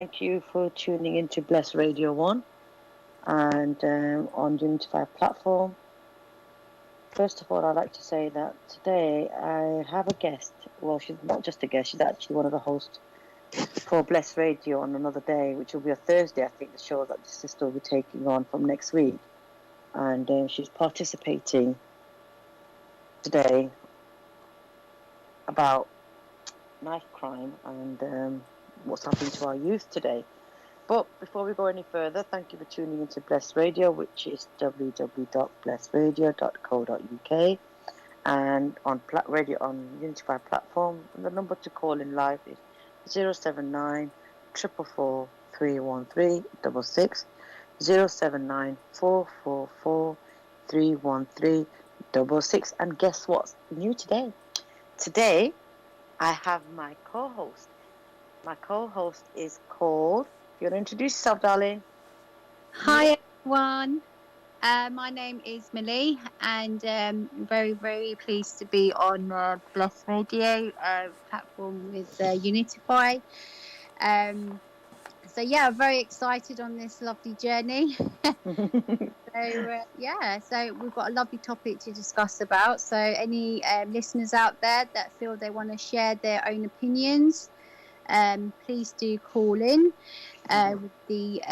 Thank you for tuning into Bless Radio 1 and on Unityify platform. First of all, I'd like to say that today I have a guest. Well, she's not just a guest, she's actually one of the hosts for Bless Radio on another day, which will be a Thursday, I think, the show that the sister will be taking on from next week. And she's participating today about knife crime and what's happening to our youth today. But before we go any further, thank you for tuning into Bless Radio, which is www.blessradio.co.uk, and on radio on Unityify platform. And the number to call in live is 079 444 313 66, 079 444 313 66. And guess what's new today? Today, I have my co-host. My co-host is called... You want to introduce yourself, darling? Hi, everyone. My name is Millie, and very, very pleased to be on Bless Radio platform with Unityify. So, very excited on this lovely journey. So we've got a lovely topic to discuss about. So, any listeners out there that feel they want to share their own opinions, please do call in with the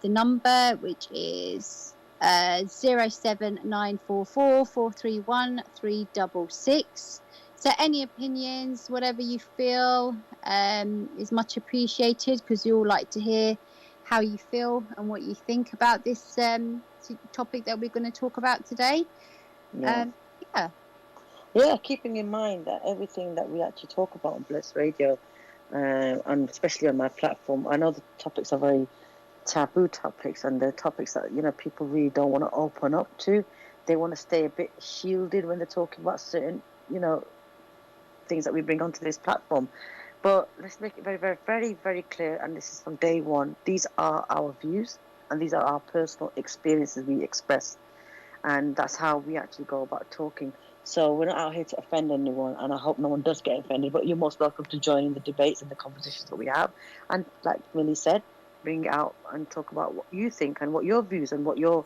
number, which is 07944 431 366. So any opinions, whatever you feel, is much appreciated, because we all like to hear how you feel and what you think about this topic that we're going to talk about today. Keeping in mind that everything that we actually talk about on Bless Radio, and especially on my platform, I know the topics are very taboo topics, and they're topics that people really don't want to open up to. They want to stay a bit shielded when they're talking about certain things that we bring onto this platform. But let's make it very, very, very, very clear, and this is from day one. These are our views, and these are our personal experiences we express, and that's how we actually go about talking. So we're not out here to offend anyone, and I hope no one does get offended, but you're most welcome to join in the debates and the conversations that we have. And like Millie said, bring out and talk about what you think and what your views and what your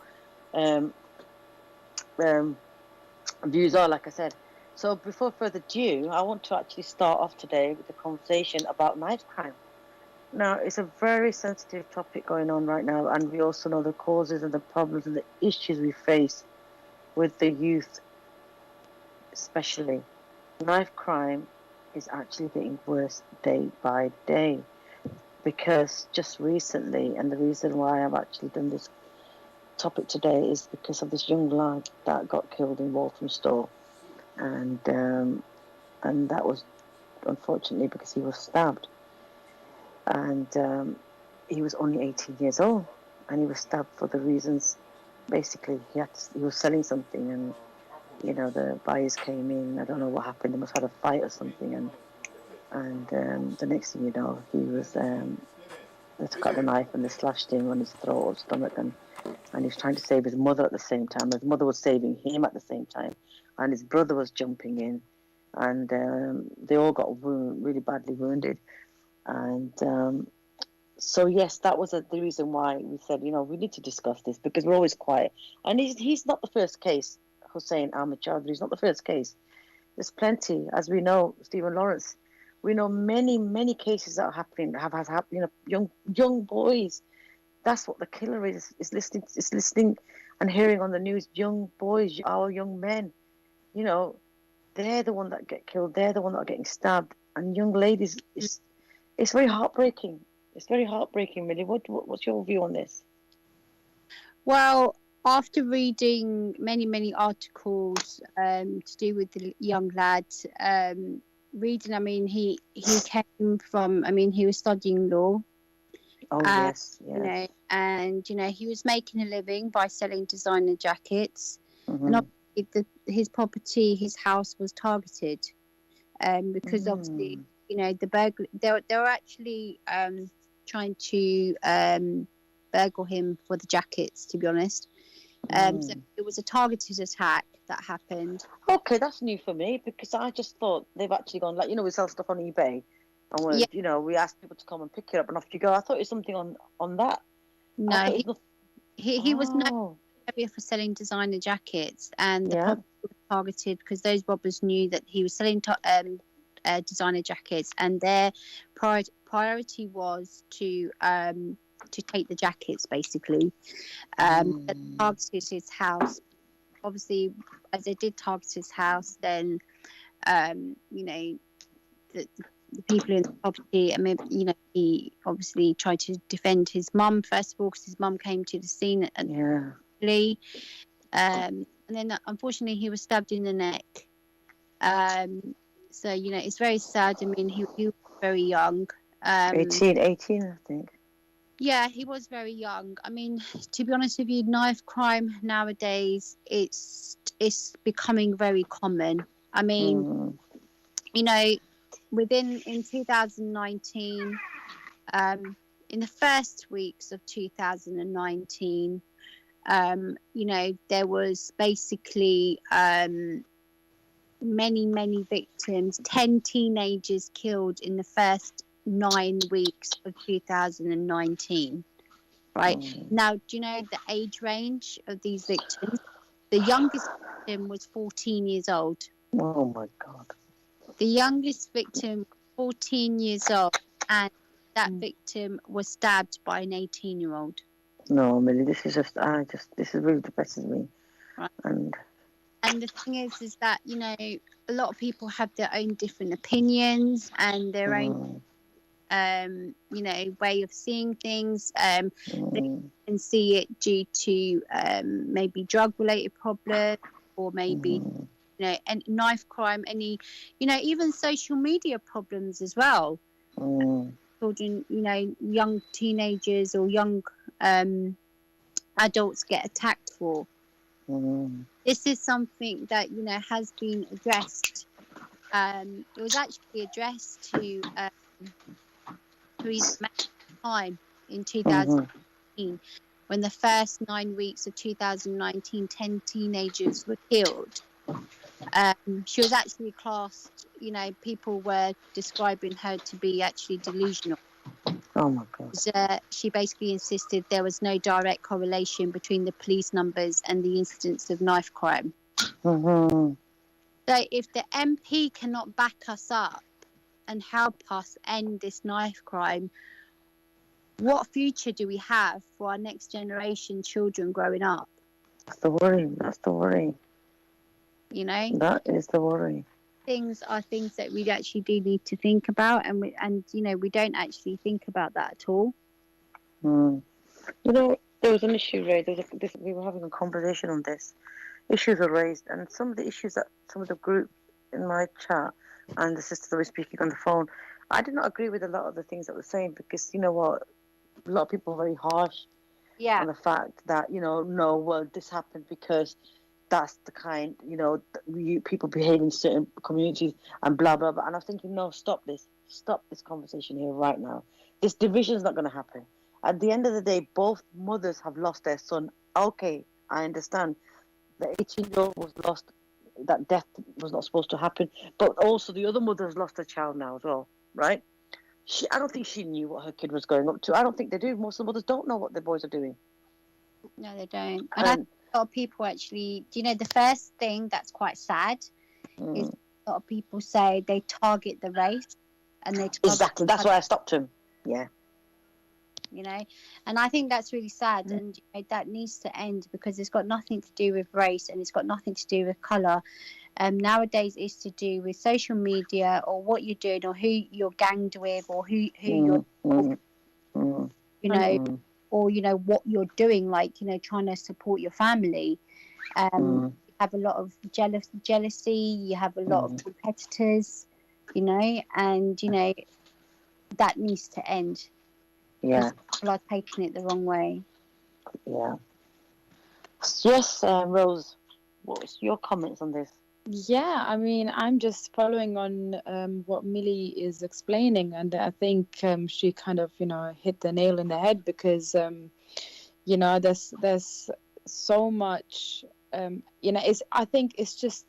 views are, like I said. So before further ado, I want to actually start off today with a conversation about knife crime. Now, it's a very sensitive topic going on right now, and we also know the causes and the problems and the issues we face with the youth, especially. Knife crime is actually getting worse day by day, because just recently, and the reason why I've actually done this topic today is because of this young lad that got killed in Walthamstow, and that was unfortunately because he was stabbed, and he was only 18 years old, and he was stabbed for the reasons. Basically, he was selling something, and the buyers came in. I don't know what happened. They must have had a fight or something, and the next thing you know, he was they took out the knife and they slashed him on his throat or stomach, and he was trying to save his mother at the same time. His mother was saving him at the same time, and his brother was jumping in, and they all got really badly wounded. And so yes, that was the reason why we said, we need to discuss this, because we're always quiet. And he's not the first case. Hussein Ahmed Chowdhury is not the first case. There's plenty, as we know, Stephen Lawrence. We know many cases that are happening. Have happened. Young boys. That's what the killer is. Is listening and hearing on the news. Young boys, our young men. They're the one that get killed. They're the one that are getting stabbed. And young ladies. It's very heartbreaking. It's very heartbreaking, really. What's your view on this? Well, after reading many articles to do with the young lad, he came from, he was studying law. Oh, yes. And he was making a living by selling designer jackets. Mm-hmm. And obviously his property, his house was targeted, because obviously, the burglar, they were actually trying to burgle him for the jackets, to be honest. So it was a targeted attack that happened. Okay, that's new for me, because I just thought they've actually gone, we sell stuff on eBay, And we're, Yeah. we asked people to come and pick it up, and off you go. I thought it was something on that. I No, thought it was he was known Oh, area for selling designer jackets, and the yeah. public was targeted because those robbers knew that he was selling designer jackets, and their priority was to take the jackets, basically. They targeted his house. Obviously, as they did target his house, then the people in the property. I mean, he obviously tried to defend his mum first of all, because his mum came to the scene and and then unfortunately he was stabbed in the neck. So it's very sad. I mean, he was very young. 18, I think. Yeah, he was very young. I mean, to be honest with you, knife crime nowadays, it's becoming very common. I mean, in 2019, in the first weeks of 2019, there was basically many victims, 10 teenagers killed in the first 9 weeks of 2019. Right. Now, do you know the age range of these victims? The youngest victim was 14 years old. Oh my God. The youngest victim, 14 years old, and that victim was stabbed by an 18-year-old. No, Millie, this is this is really depressing me. Right. And the thing is that, a lot of people have their own different opinions and their own, way of seeing things. They can see it due to maybe drug-related problems, or maybe, and knife crime, even social media problems as well. Children, young teenagers or young adults get attacked for. This is something that has been addressed. It was actually addressed to his time in 2019, when the first 9 weeks of 2019, 10 teenagers were killed. She was actually classed, people were describing her to be actually delusional. Oh my God. She basically insisted there was no direct correlation between the police numbers and the incidence of knife crime. So if the MP cannot back us up and help us end this knife crime, what future do we have for our next generation children growing up? That's the worry. That is the worry. Things are things that we actually do need to think about, and we don't actually think about that at all. There was an issue raised. We were having a conversation on this. Issues are raised, and some of the issues that some of the group in my chat and the sister that was speaking on the phone, I did not agree with a lot of the things that were saying, because you know what, a lot of people are very harsh on the fact that this happened because that's the kind, people behave in certain communities and blah blah blah. And I was thinking, no, stop this conversation here right now. This division is not going to happen. At the end of the day, both mothers have lost their son. Okay, I understand. The 18-year-old was lost. That death was not supposed to happen. But also the other mother has lost her child now as well, right? I don't think she knew what her kid was going up to. I don't think they do. Most of the mothers don't know what their boys are doing. No, they don't. And I think a lot of people actually, the first thing that's quite sad is a lot of people say they target the race, and they target exactly. That's why I stopped him. Yeah. And I think that's really sad, and that needs to end, because it's got nothing to do with race, and it's got nothing to do with colour. Nowadays, it's to do with social media, or what you're doing, or who you're ganged with, or who you're, or what you're doing, like trying to support your family. You have a lot of jealousy. You have a lot of competitors, and that needs to end. Yeah. People are taking it the wrong way. Yeah. Yes, Rose, what's your comments on this? Yeah, I mean, I'm just following on what Millie is explaining, and I think she kind of, hit the nail in the head, because, there's so much, I think it's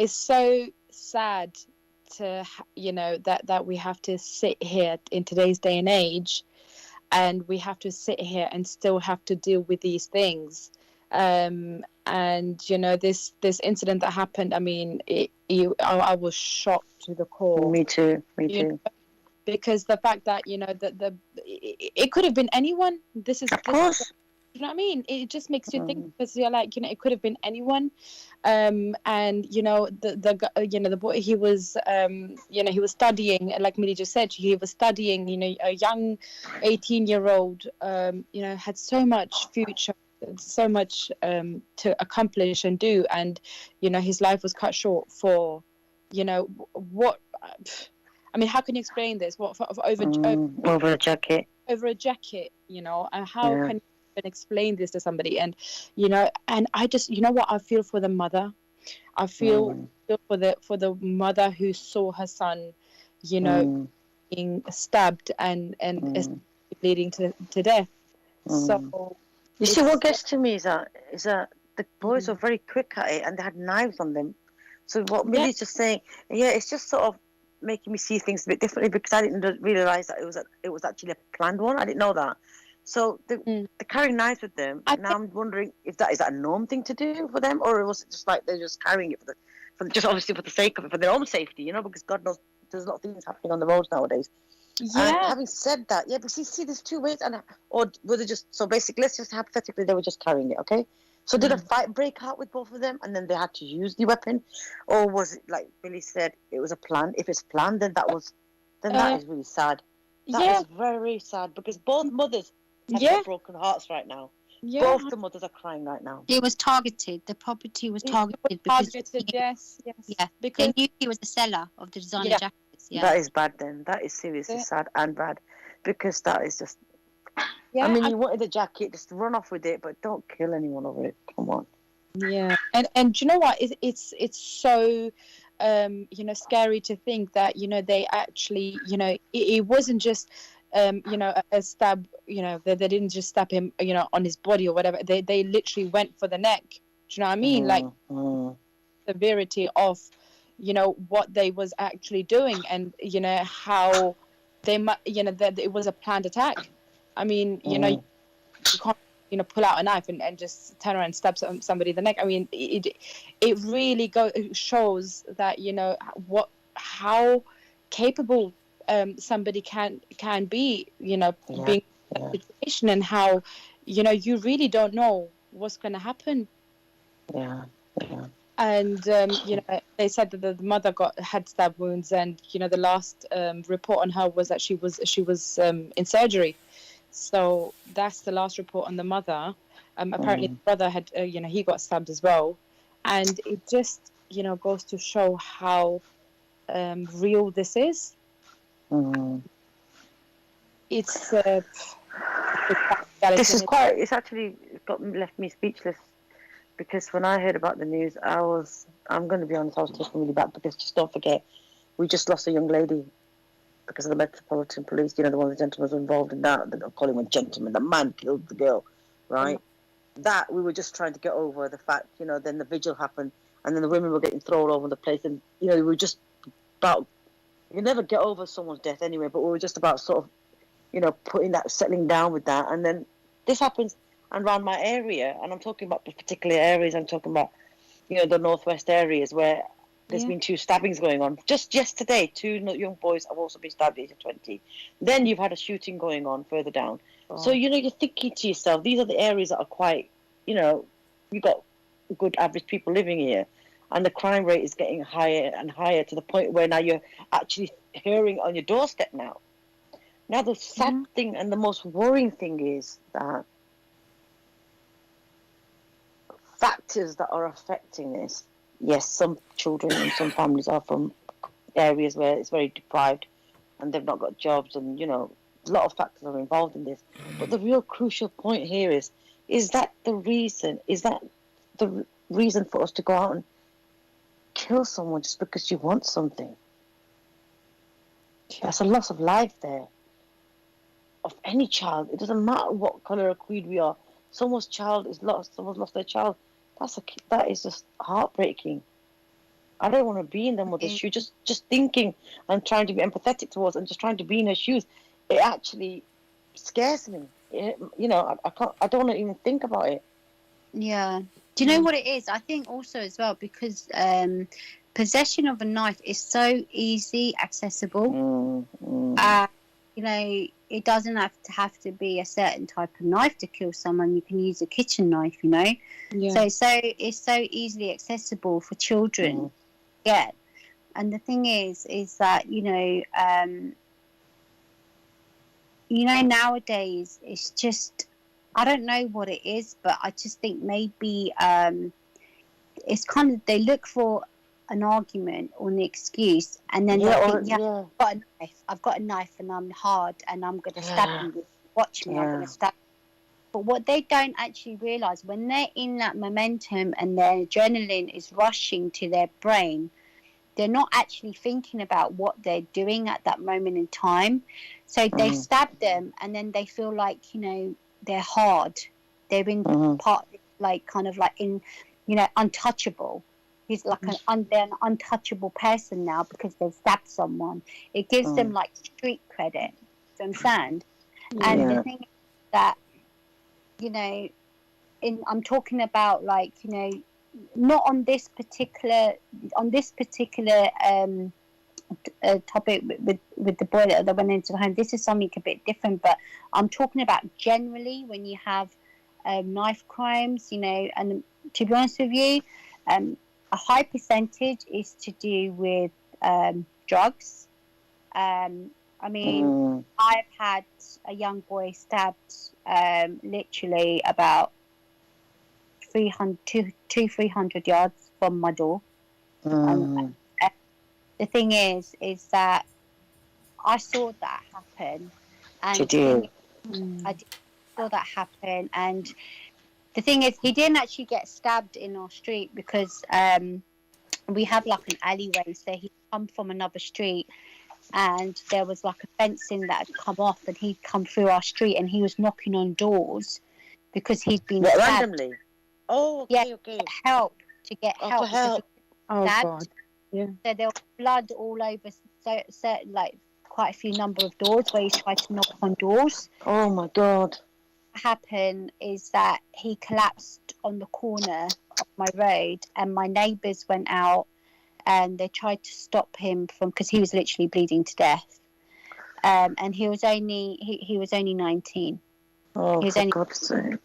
so sad that we have to sit here in today's day and age, and we have to sit here and still have to deal with these things. And this incident that happened, I mean, I was shocked to the core. Me too. Because the fact that it could have been anyone. Of course. You know what I mean? It just makes you think, because you're like, it could have been anyone. And the boy, he was he was studying, like Millie just said, he was studying. A young 18-year-old, had so much future, so much to accomplish and do, and his life was cut short for what. I mean, how can you explain this? What for over a jacket? Over a jacket, and how can you even explain this to somebody? And and I just, what, I feel for the mother. I feel for the mother who saw her son, being stabbed and bleeding to death. So you see, what gets to me is that the boys were very quick at it, and they had knives on them. So what Millie's just saying, it's just sort of making me see things a bit differently, because I didn't realise that it was actually a planned one. I didn't know that. So they're carrying knives with them. Now I'm wondering if is that a norm thing to do for them, or was it just like they're just carrying it just obviously for the sake of it, for their own safety, because God knows there's a lot of things happening on the roads nowadays. Yeah. And having said that, but see, there's two ways, or were they just, so basically, let's just hypothetically they were just carrying it, okay? So did a fight break out with both of them, and then they had to use the weapon, or was it like Billy said, it was a plan? If it's planned, then that is really sad. That is very sad, because both mothers have got broken hearts right now. Yeah. Both the mothers are crying right now. It was targeted. The property was targeted. Yes. Yeah, because they knew he was the seller of the designer jackets. Yeah. That is bad. Then that is seriously sad and bad, because that is just. Yeah, I mean, you wanted the jacket, just run off with it, but don't kill anyone over it. Come on. Yeah, and you know what? It's so scary to think that they actually it wasn't just a stab. They didn't just stab him on his body or whatever. They literally went for the neck. Do you know what I mean? Like severity of what they was actually doing, and how they that it was a planned attack. I mean, you can't, pull out a knife and just turn around and stab somebody in the neck. I mean, it really shows that how capable somebody can be, being in a situation, and how you really don't know what's going to happen. Yeah. And they said that the mother had stab wounds, and the last report on her was that she was in surgery. So that's the last report on the mother. Apparently the brother had he got stabbed as well, and it just goes to show how real this is. It's this is quite, it's left me speechless, because when I heard about the news, I'm going to be honest, I was taken really back, because just don't forget, we just lost a young lady because of the Metropolitan Police, the one of the gentlemen was involved in that. They're not calling him a gentleman. The man killed the girl, right? That we were just trying to get over the fact, then the vigil happened, and then the women were getting thrown all over the place, and we were just about, you never get over someone's death anyway, but we were just about sort of, settling down with that, and then this happens around my area, and I'm talking about particular areas. I'm talking about, the northwest areas where there's been 2 stabbings going on. Just yesterday, 2 young boys have also been stabbed age of 20. Then you've had a shooting going on further down. Oh. So, you're thinking to yourself, these are the areas that are quite, you've got good average people living here. And the crime rate is getting higher and higher, to the point where now you're actually hearing on your doorstep now. Now, the sad thing and the most worrying thing is that factors that are affecting this. Yes, some children and some families are from areas where it's very deprived and they've not got jobs, and a lot of factors are involved in this. But the real crucial point here is that the reason for us to go out and kill someone just because you want something? That's a loss of life there, of any child. It doesn't matter what colour or creed we are. Someone's child is lost. Someone's lost their child. That is just heartbreaking. I don't want to be in the mother's shoes. Just thinking and trying to be empathetic towards and just trying to be in her shoes, it actually scares me. I can't. I don't want to even think about it. Yeah. Do you know what it is? I think also as well because possession of a knife is so easy, accessible. It doesn't have to be a certain type of knife to kill someone. You can use a kitchen knife, Yeah. So it's so easily accessible for children to get. And the thing is that nowadays it's just, I don't know what it is, but I just think maybe it's kind of, they look for an argument or an excuse, and then they think, I've got a knife and I'm hard and I'm going to stab you. Watch me, I'm going to stab you. But what they don't actually realise, when they're in that momentum and their adrenaline is rushing to their brain, they're not actually thinking about what they're doing at that moment in time. So they stab them and then they feel like, they're hard. They're in part, like, kind of like in, untouchable. He's like they're an untouchable person now because they've stabbed someone. It gives them like street credit. Do you understand? And the thing is that, I'm talking about, like, not on this particular topic with the boy that went into the home. This is something a bit different, but I'm talking about generally when you have knife crimes, and to be honest with you, a high percentage is to do with drugs. I mean, I've had a young boy stabbed literally about 300 yards from my door. The thing is that I saw that happen, and I saw that happen. And the thing is, he didn't actually get stabbed in our street because we have like an alleyway, so he come from another street, and there was like a fencing that had come off, and he'd come through our street, and he was knocking on doors because he'd been stabbed. Randomly. Oh, okay, okay. To get help. To help. Oh God. Yeah. So there was blood all over, certain, like, quite a few number of doors where he tried to knock on doors. Oh my God. What happened is that he collapsed on the corner of my road, and my neighbours went out and they tried to stop him because he was literally bleeding to death. And he was only 19. Oh, for God's sake.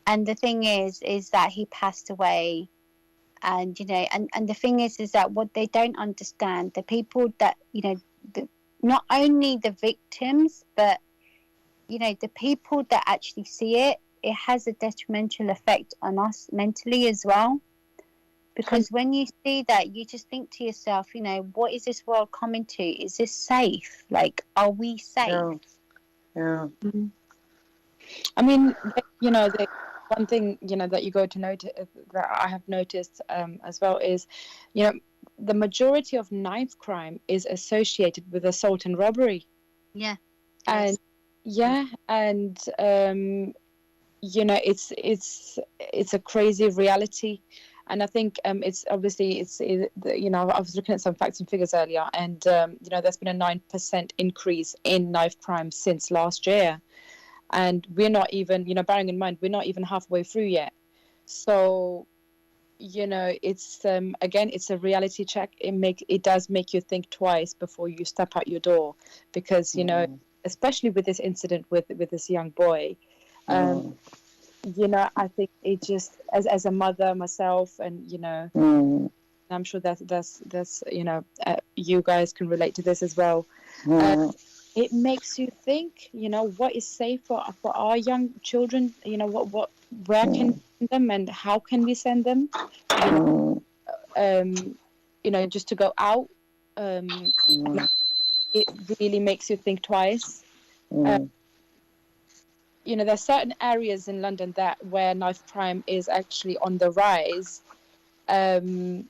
And the thing is that he passed away. And and the thing is that what they don't understand, the people that not only the victims, but the people that actually see it has a detrimental effect on us mentally as well. Because when you see that, you just think to yourself, what is this world coming to? Is this safe? Like, are we safe? Yeah. Mm-hmm. I mean, the one thing that you go to notice, that I have noticed as well, is the majority of knife crime is associated with assault and robbery. Yeah. And it's a crazy reality. And I think it's obviously I was looking at some facts and figures earlier, and there's been a 9% increase in knife crime since last year. And we're not even, bearing in mind, we're not even halfway through yet. So, it's again, it's a reality check. It does make you think twice before you step out your door, because especially with this incident with this young boy, I think it just, as a mother myself, and I'm sure that's you guys can relate to this as well. It makes you think, what is safe for our young children? Where can we send them, and how can we send them? Just to go out. It really makes you think twice. There's certain areas in London where knife crime is actually on the rise, and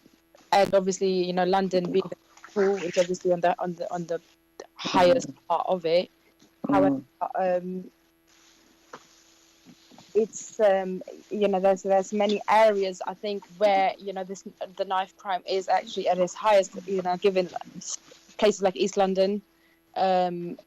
obviously, London being the capital is obviously on the highest part of it. However, it's there's many areas I think where the knife crime is actually at its highest, given places like East London, and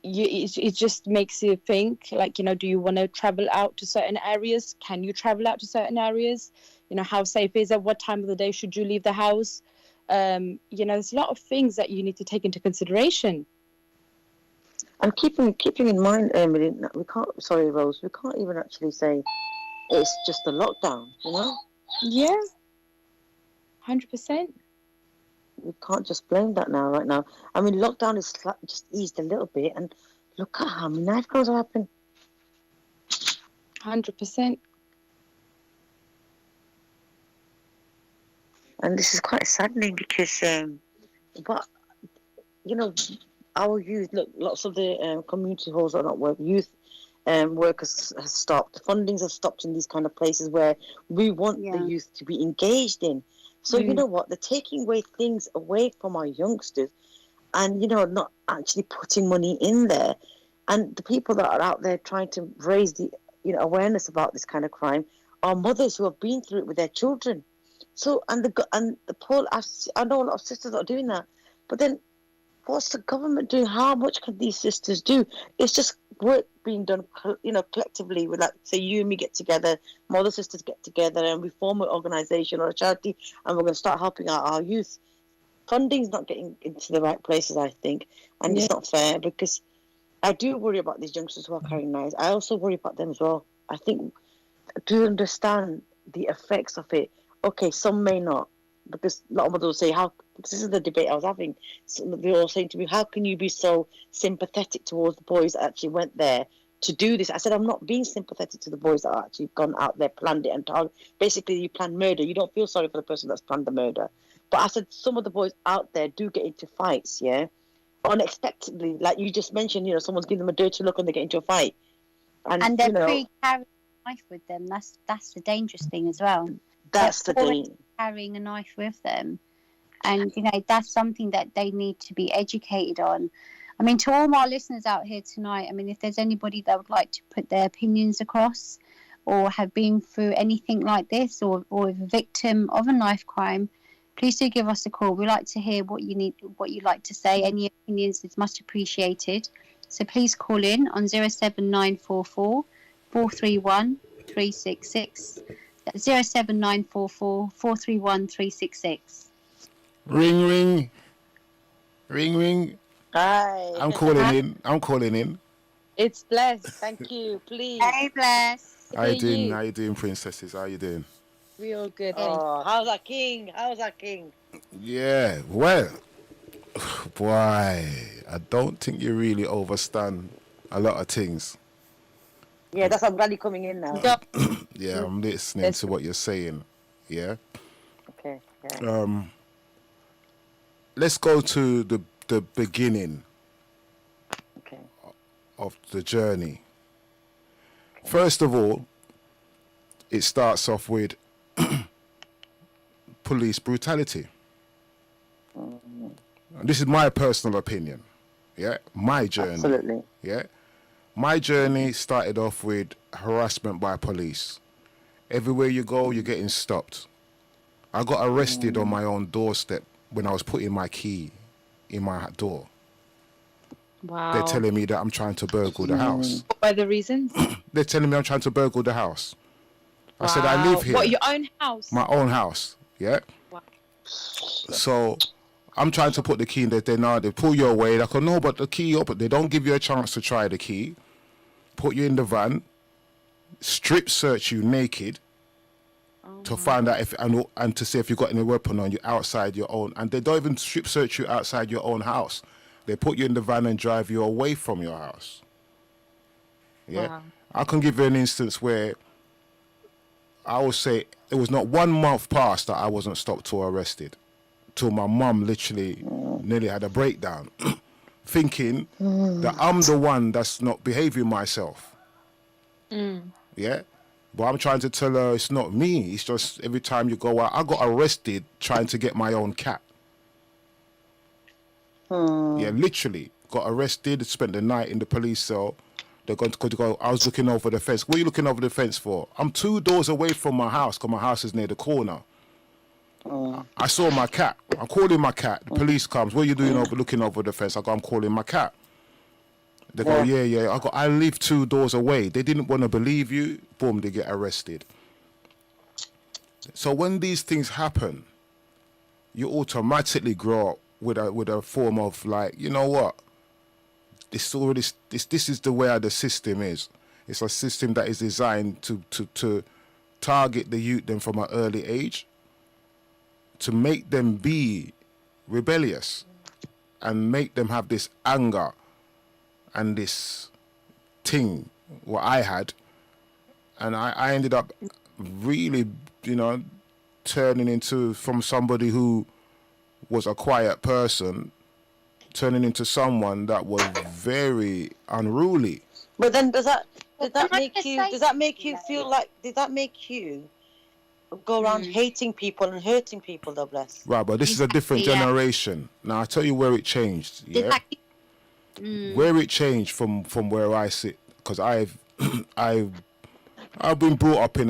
it just makes you think, like, do you want to travel out to certain areas? Can you travel out to certain areas? How safe is it? What time of the day should you leave the house? There's a lot of things that you need to take into consideration. And keeping in mind, Emily, we can't. Sorry, Rose. We can't even actually say it's just a lockdown. Yeah, 100%. We can't just blame that now. Right now, I mean, lockdown is just eased a little bit, and look at how many knife crimes are happening. 100%. And this is quite saddening because, but our youth. Look, lots of the community halls are not working. Youth work has stopped. Fundings have stopped in these kind of places where we want the youth to be engaged in. So you know what? They're taking away things away from our youngsters, and not actually putting money in there. And the people that are out there trying to raise the awareness about this kind of crime are mothers who have been through it with their children. So and the poor. I know a lot of sisters that are doing that, but then what's the government doing? How much can these sisters do? It's just work being done, collectively. With, like, say, you and me get together, my other sisters get together, and we form an organisation or a charity, and we're going to start helping out our youth. Funding's not getting into the right places, I think, and it's not fair, because I do worry about these youngsters who are carrying knives. I also worry about them as well. I think, to understand the effects of it, okay, some may not, because a lot of mothers will say, because this is the debate I was having, so they're all saying to me, how can you be so sympathetic towards the boys that actually went there to do this? I said, I'm not being sympathetic to the boys that are actually gone out there, planned it, and basically you plan murder. You don't feel sorry for the person that's planned the murder. But I said, some of the boys out there do get into fights, unexpectedly, like you just mentioned, someone's giving them a dirty look and they get into a fight. And they're carrying a knife with them. That's the dangerous thing as well. That's the thing. Carrying a knife with them. And, that's something that they need to be educated on. I mean, to all my listeners out here tonight, I mean, if there's anybody that would like to put their opinions across or have been through anything like this or a victim of a knife crime, please do give us a call. We like to hear what you'd like to say. Any opinions is much appreciated. So please call in on 07944 431 366. That's 07944 431 366. Ring, ring, ring. Hi. I'm calling in. It's Bless. Thank you. Please. Hey, Bless. How you doing? How you doing, princesses? How you doing? We all good. Oh, how's that king? Yeah, well, boy, I don't think you really overstand a lot of things. Yeah, that's I'm glad you're coming in now. Yeah, I'm listening to what you're saying. Yeah. Okay. Yeah. Let's go to the beginning of the journey. First of all, it starts off with police brutality. This is my personal opinion. Yeah, my journey. Absolutely. Yeah, my journey started off with harassment by police. Everywhere you go, you're getting stopped. I got arrested on my own doorstep when I was putting my key in my door. Wow. They're telling me that I'm trying to burgle the house. What were the reasons? They're telling me I'm trying to burgle the house. I said, I live here. What, your own house? My own house, yeah? Wow. So I'm trying to put the key in there. They pull you away. They go, no, but the key open. They don't give you a chance to try the key. Put you in the van, strip search you naked to find out if and to see if you've got any weapon on you outside your own. And they don't even strip search you outside your own house. They put you in the van and drive you away from your house. Yeah. Wow. I can give you an instance where I would say it was not 1 month past that I wasn't stopped or arrested, till my mum literally nearly had a breakdown, thinking that I'm the one that's not behaving myself. Yeah, but I'm trying to tell her it's not me. It's just every time you go out, I got arrested trying to get my own cat. Yeah, literally got arrested, spent the night in the police cell They're going to go, I was looking over the fence. What are you looking over the fence for? I'm 2 doors away from my house because my house is near the corner. I saw my cat. I'm calling my cat. The police comes. What are you doing looking over the fence? I go, I'm calling my cat. They go, yeah. I go, I live 2 doors away. They didn't want to believe you. Boom, they get arrested. So when these things happen, you automatically grow up with a form of like, you know what? This is the way the system is. It's a system that is designed to target the youth then from an early age, to make them be rebellious and make them have this anger and this thing what I had. And I ended up really, turning into, from somebody who was a quiet person, turning into someone that was very unruly. But then did that make you feel like, did that make you go around hating people and hurting people, though, bless? Right, but this is a different generation. Now I tell you where it changed. Yeah, where it changed from where I sit, because I've been brought up in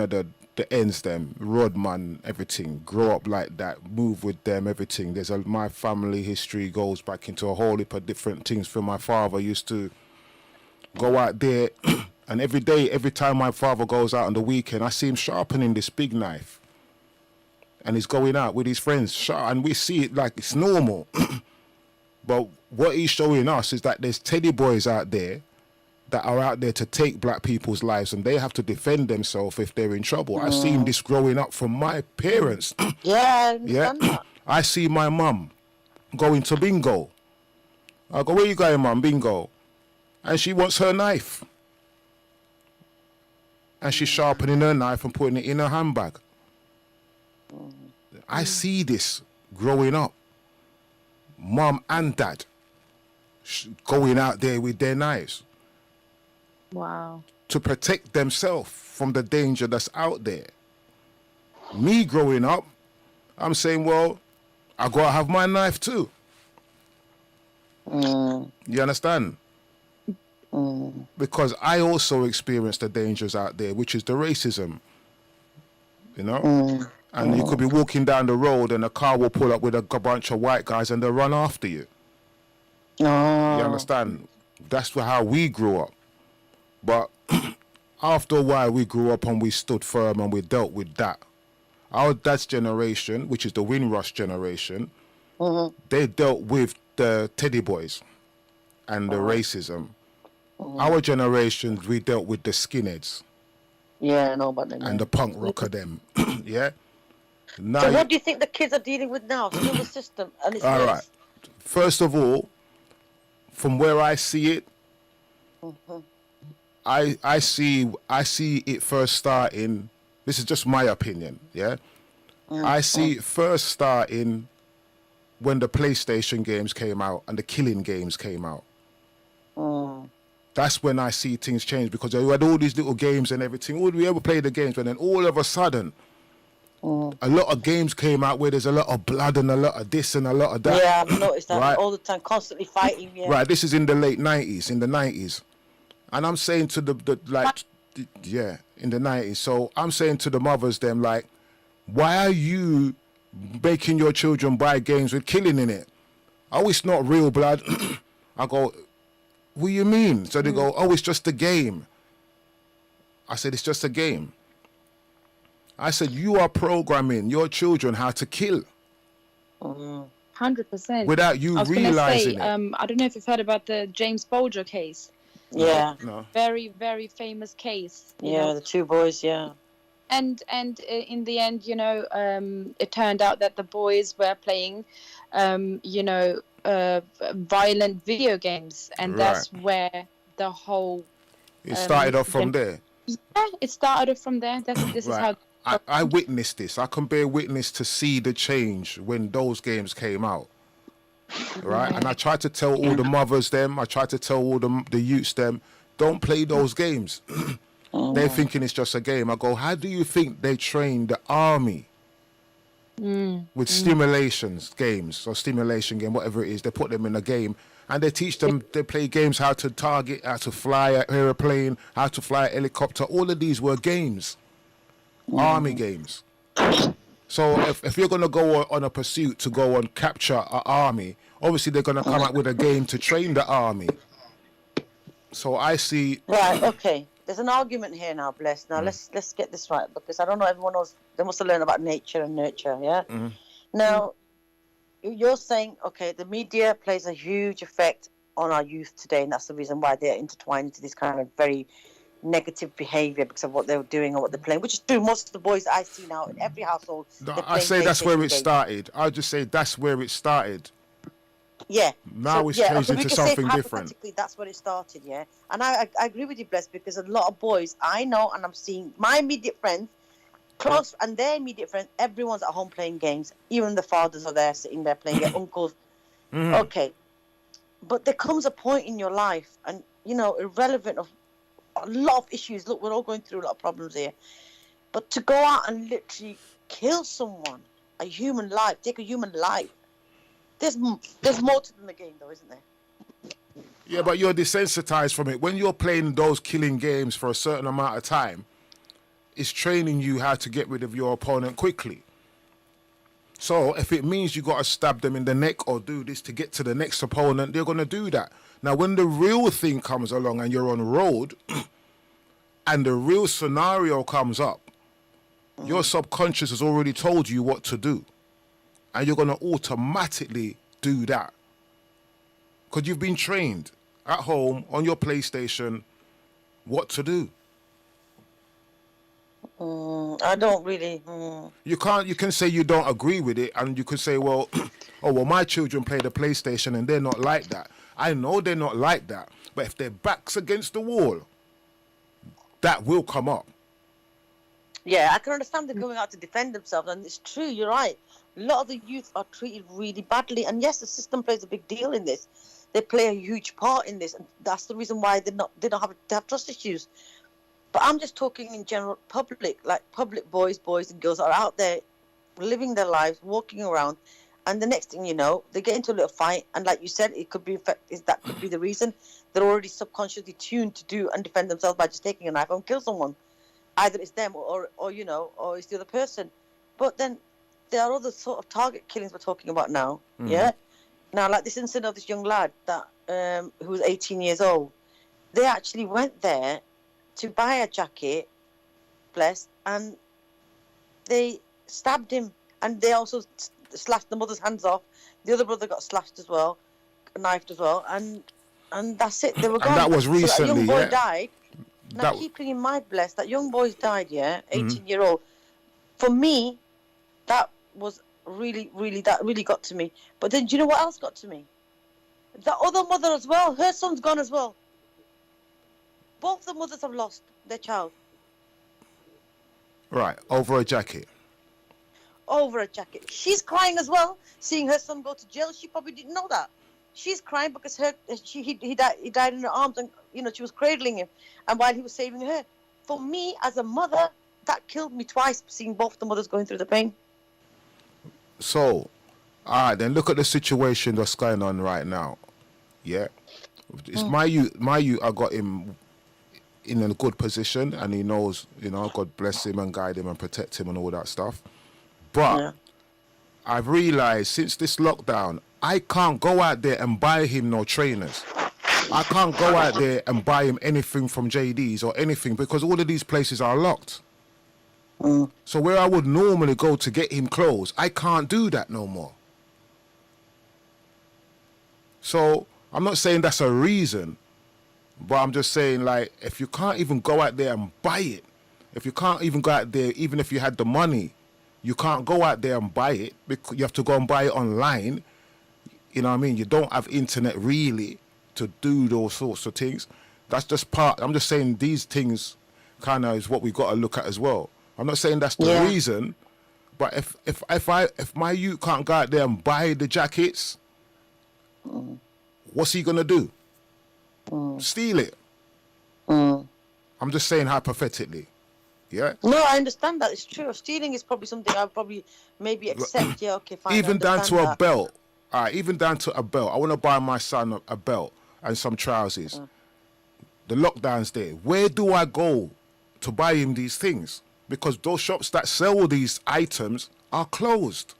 the ends, them Rodman, everything. Grow up like that, move with them, everything. My family history goes back into a whole heap of different things. For my father used to go out there. And every time my father goes out on the weekend, I see him sharpening this big knife. And he's going out with his friends, and we see it like it's normal. But what he's showing us is that there's teddy boys out there that are out there to take black people's lives, and they have to defend themselves if they're in trouble. I've seen this growing up from my parents. Yeah. I see my mum going to bingo. I go, where you going, mum? Bingo. And she wants her knife. And she's sharpening her knife and putting it in her handbag. I see this growing up. Mum and dad going out there with their knives. Wow. To protect themselves from the danger that's out there. Me growing up, I'm saying, well, I gotta have my knife too. You understand? Because I also experienced the dangers out there, which is the racism, and you could be walking down the road and a car will pull up with a bunch of white guys and they'll run after you. You understand? That's how we grew up. But after a while, we grew up and we stood firm and we dealt with that. Our dad's generation, which is the Windrush generation, they dealt with the teddy boys and the racism. Our generation, we dealt with the skinheads. Yeah, I know about them. And the punk rocker them. Yeah? Now, so what do you think the kids are dealing with now? Still the system. And it's all right. First of all, from where I see it, I see it first starting. This is just my opinion, yeah? I see it first starting when the PlayStation games came out and the killing games came out. That's when I see things change, because we had all these little games and everything. Would we ever play the games? And then all of a sudden, a lot of games came out where there's a lot of blood and a lot of this and a lot of that. Yeah, I've noticed that right? all the time, constantly fighting. Yeah. Right, this is in the late 90s, in the 90s. And I'm saying to in the 90s. So I'm saying to the mothers, them, like, why are you making your children buy games with killing in it? Oh, it's not real blood. I go, what do you mean? So they go, oh, it's just a game. I said, it's just a game. I said, you are programming your children how to kill. 100%. Without you realizing it. I don't know if you've heard about the James Bolger case. Yeah. No. Very, very famous case. Yeah, the 2 boys, yeah. And in the end, it turned out that the boys were playing, violent video games, and that's where the whole. It started off from there. Yeah, it started off from there. This is how. I witnessed this. I can bear witness to see the change when those games came out. Right, and I tried to tell all the mothers them. I tried to tell all the youths them, don't play those games. They're thinking it's just a game. I go, how do you think they train the army with stimulation games, whatever it is? They put them in a game, And they teach them, they play games how to target, how to fly an aeroplane, how to fly a helicopter. All of these were games, army games. So if you're going to go on a pursuit to go and capture an army, obviously they're going to come up with a game to train the army. So I see... Right, okay. There's an argument here now, Bless. Now let's get this right, because I don't know, everyone knows, they must have learned about nature and nurture, yeah? Now, you're saying, okay, the media plays a huge effect on our youth today, and that's the reason why they're intertwined into this kind of very negative behaviour because of what they're doing or what they're playing, which is true. Most of the boys I see now in every household. No, I say that's where it started. I'll just say that's where it started. Yeah. Now it's changed into something different. That's where it started, yeah. And I agree with you, Bless, because a lot of boys I know, and I'm seeing my immediate friends, close, and their immediate friends, everyone's at home playing games. Even the fathers are there sitting there playing, their uncles. Okay. But there comes a point in your life, and, you know, irrelevant of a lot of issues. Look, we're all going through a lot of problems here. But to go out and literally kill someone, a human life, take a human life, there's more to than the game, though, isn't there? Yeah, but you're desensitized from it. When you're playing those killing games for a certain amount of time, it's training you how to get rid of your opponent quickly. So if it means you got to stab them in the neck or do this to get to the next opponent, they're going to do that. Now, when the real thing comes along and you're on the road and the real scenario comes up, your subconscious has already told you what to do. And you're going to automatically do that. Because you've been trained at home on your PlayStation what to do. I don't really... You can say you don't agree with it, and you could say, well, my children play the PlayStation and they're not like that. I know they're not like that, but if their back's against the wall, that will come up. Yeah, I can understand them going out to defend themselves, and it's true, you're right. A lot of the youth are treated really badly, and yes, the system plays a big deal in this. They play a huge part in this, and that's the reason why they don't have trust issues. But I'm just talking in general public, like public boys and girls are out there living their lives, walking around, and the next thing you know, they get into a little fight, and like you said, it could be that could be the reason. They're already subconsciously tuned to do and defend themselves by just taking a knife and kill someone. Either it's them or it's the other person. But then there are other sort of target killings we're talking about now. Yeah. Now, like this incident of this young lad that who was 18 years old, they actually went there to buy a jacket, bless, and they stabbed him, and they also slashed the mother's hands off. The other brother got slashed as well, knifed as well, and that's it. They were gone. And that was recently. So that young boy died. Now, keeping in mind, bless, that young boy's died, 18-year-old. For me, that was really got to me. But then, do you know what else got to me? The other mother as well. Her son's gone as well. Both the mothers have lost their child. Right, over a jacket. Over a jacket. She's crying as well, seeing her son go to jail. She probably didn't know that. She's crying because he died in her arms, and she was cradling him, and while he was saving her. For me, as a mother, that killed me twice, seeing both the mothers going through the pain. So, all right, then look at the situation that's going on right now. Yeah, it's my youth. I got him in a good position, and he knows, God bless him and guide him and protect him and all that stuff. But I've realized since this lockdown, I can't go out there and buy him no trainers. I can't go out there and buy him anything from JD's or anything because all of these places are locked. So where I would normally go to get him clothes, I can't do that no more. So I'm not saying that's a reason, but I'm just saying, like, if you can't even go out there and buy it, if you can't even go out there, even if you had the money, you can't go out there and buy it because you have to go and buy it online. You know what I mean? You don't have internet really to do those sorts of things. That's just part. I'm just saying these things kind of is what we've got to look at as well. I'm not saying that's the reason, but if my youth can't go out there and buy the jackets, what's he gonna do? Steal it? I'm just saying hypothetically. Yeah. No, I understand that. It's true. Stealing is probably something I'll probably maybe accept. Yeah, okay, fine. Even down to a belt. even down to a belt. I want to buy my son a belt and some trousers. The lockdown's there. Where do I go to buy him these things? Because those shops that sell these items are closed.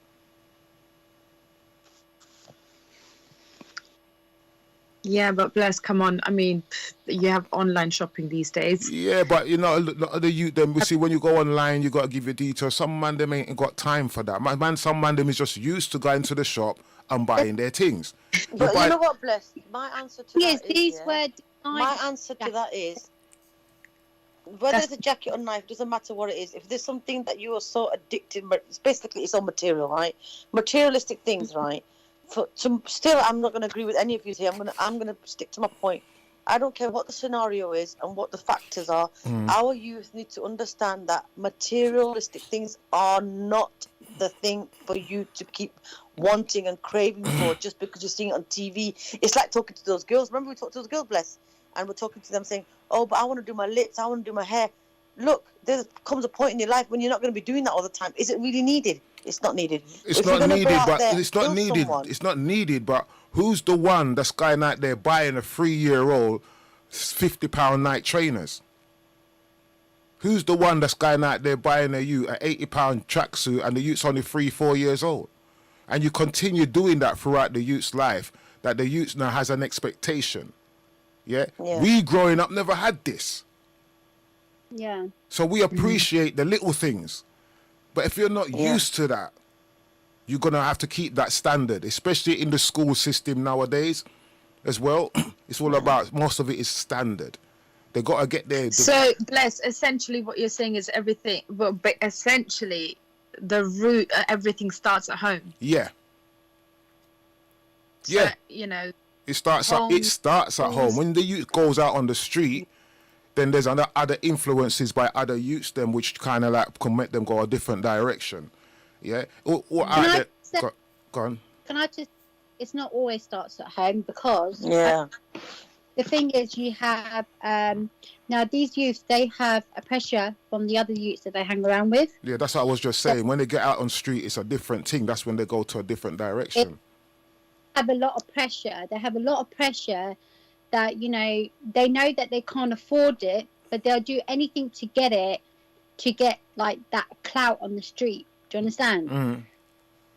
Yeah, but bless, come on. I mean, you have online shopping these days. Yeah, but you know, the youth them, we see when you go online, you got to give your details. Some man them ain't got time for that. Some man them is just used to going to the shop and buying their things. But you know what, bless? My answer to Yes, that these is, were my answer to that is, whether it's a jacket or knife, doesn't matter what it is. If there's something that you are so addicted, it's all material, right? Materialistic things, right? Still, I'm not going to agree with any of you here. I'm going to stick to my point. I don't care what the scenario is and what the factors are. Our youth need to understand that materialistic things are not the thing for you to keep wanting and craving for just because you're seeing it on TV. It's like talking to those girls. Remember we talked to those girls, bless, and we're talking to them saying, "Oh, but I want to do my lips. I want to do my hair." Look, there comes a point in your life when you're not going to be doing that all the time. Is it really needed? It's not needed. It's not needed, but who's the one that's going out there buying a 3-year-old £50 night trainers? Who's the one that's going out there buying a youth an £80 tracksuit and the youth's only 3-4 years old? And you continue doing that throughout the youth's life, that the youth now has an expectation. Yeah? We growing up never had this. Yeah. So we appreciate the little things. But if you're not used to that, you're going to have to keep that standard, especially in the school system nowadays as well. It's all about, most of it is standard. They got to get there. So, bless, essentially what you're saying is everything, but essentially the root, everything starts at home. Yeah. So, yeah. You know. It starts at home. When the youth goes out on the street, then there's other influences by other youths them which kind of like can make them go a different direction. Yeah. Go on. Can I just? It's not always starts at home because the thing is you have now these youths, they have a pressure from the other youths that they hang around with. Yeah, that's what I was just saying. When they get out on street, it's a different thing. That's when they go to a different direction. They have a lot of pressure that, you know, they know that they can't afford it, but they'll do anything to get it, to get like that clout on the street. Do you understand?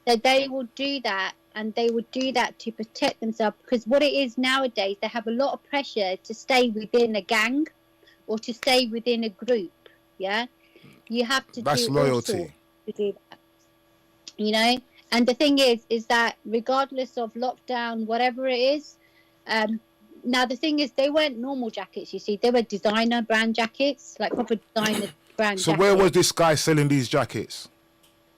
So they will do that, and they will do that to protect themselves, because what it is nowadays, they have a lot of pressure to stay within a gang or to stay within a group. Yeah, you have to. That's loyalty. To do that, you know. And the thing is that regardless of lockdown, whatever it is, now the thing is, they weren't normal jackets. You see, they were designer brand jackets, like proper designer brand. So jackets. where was this guy selling these jackets?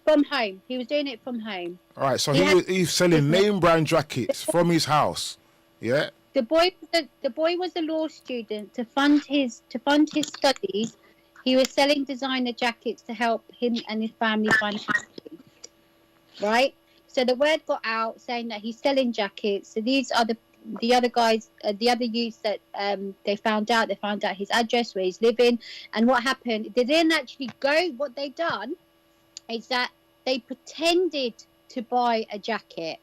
From home. He was doing it from home. All right, so he's selling name brand jackets from his house. Yeah. The boy was a law student. To fund his studies, he was selling designer jackets to help him and his family financially. Right. So the word got out saying that he's selling jackets. So these are the other guys, the other youths that they found out. They found out his address, where he's living, and what happened. They didn't actually go. What they done is that they pretended to buy a jacket.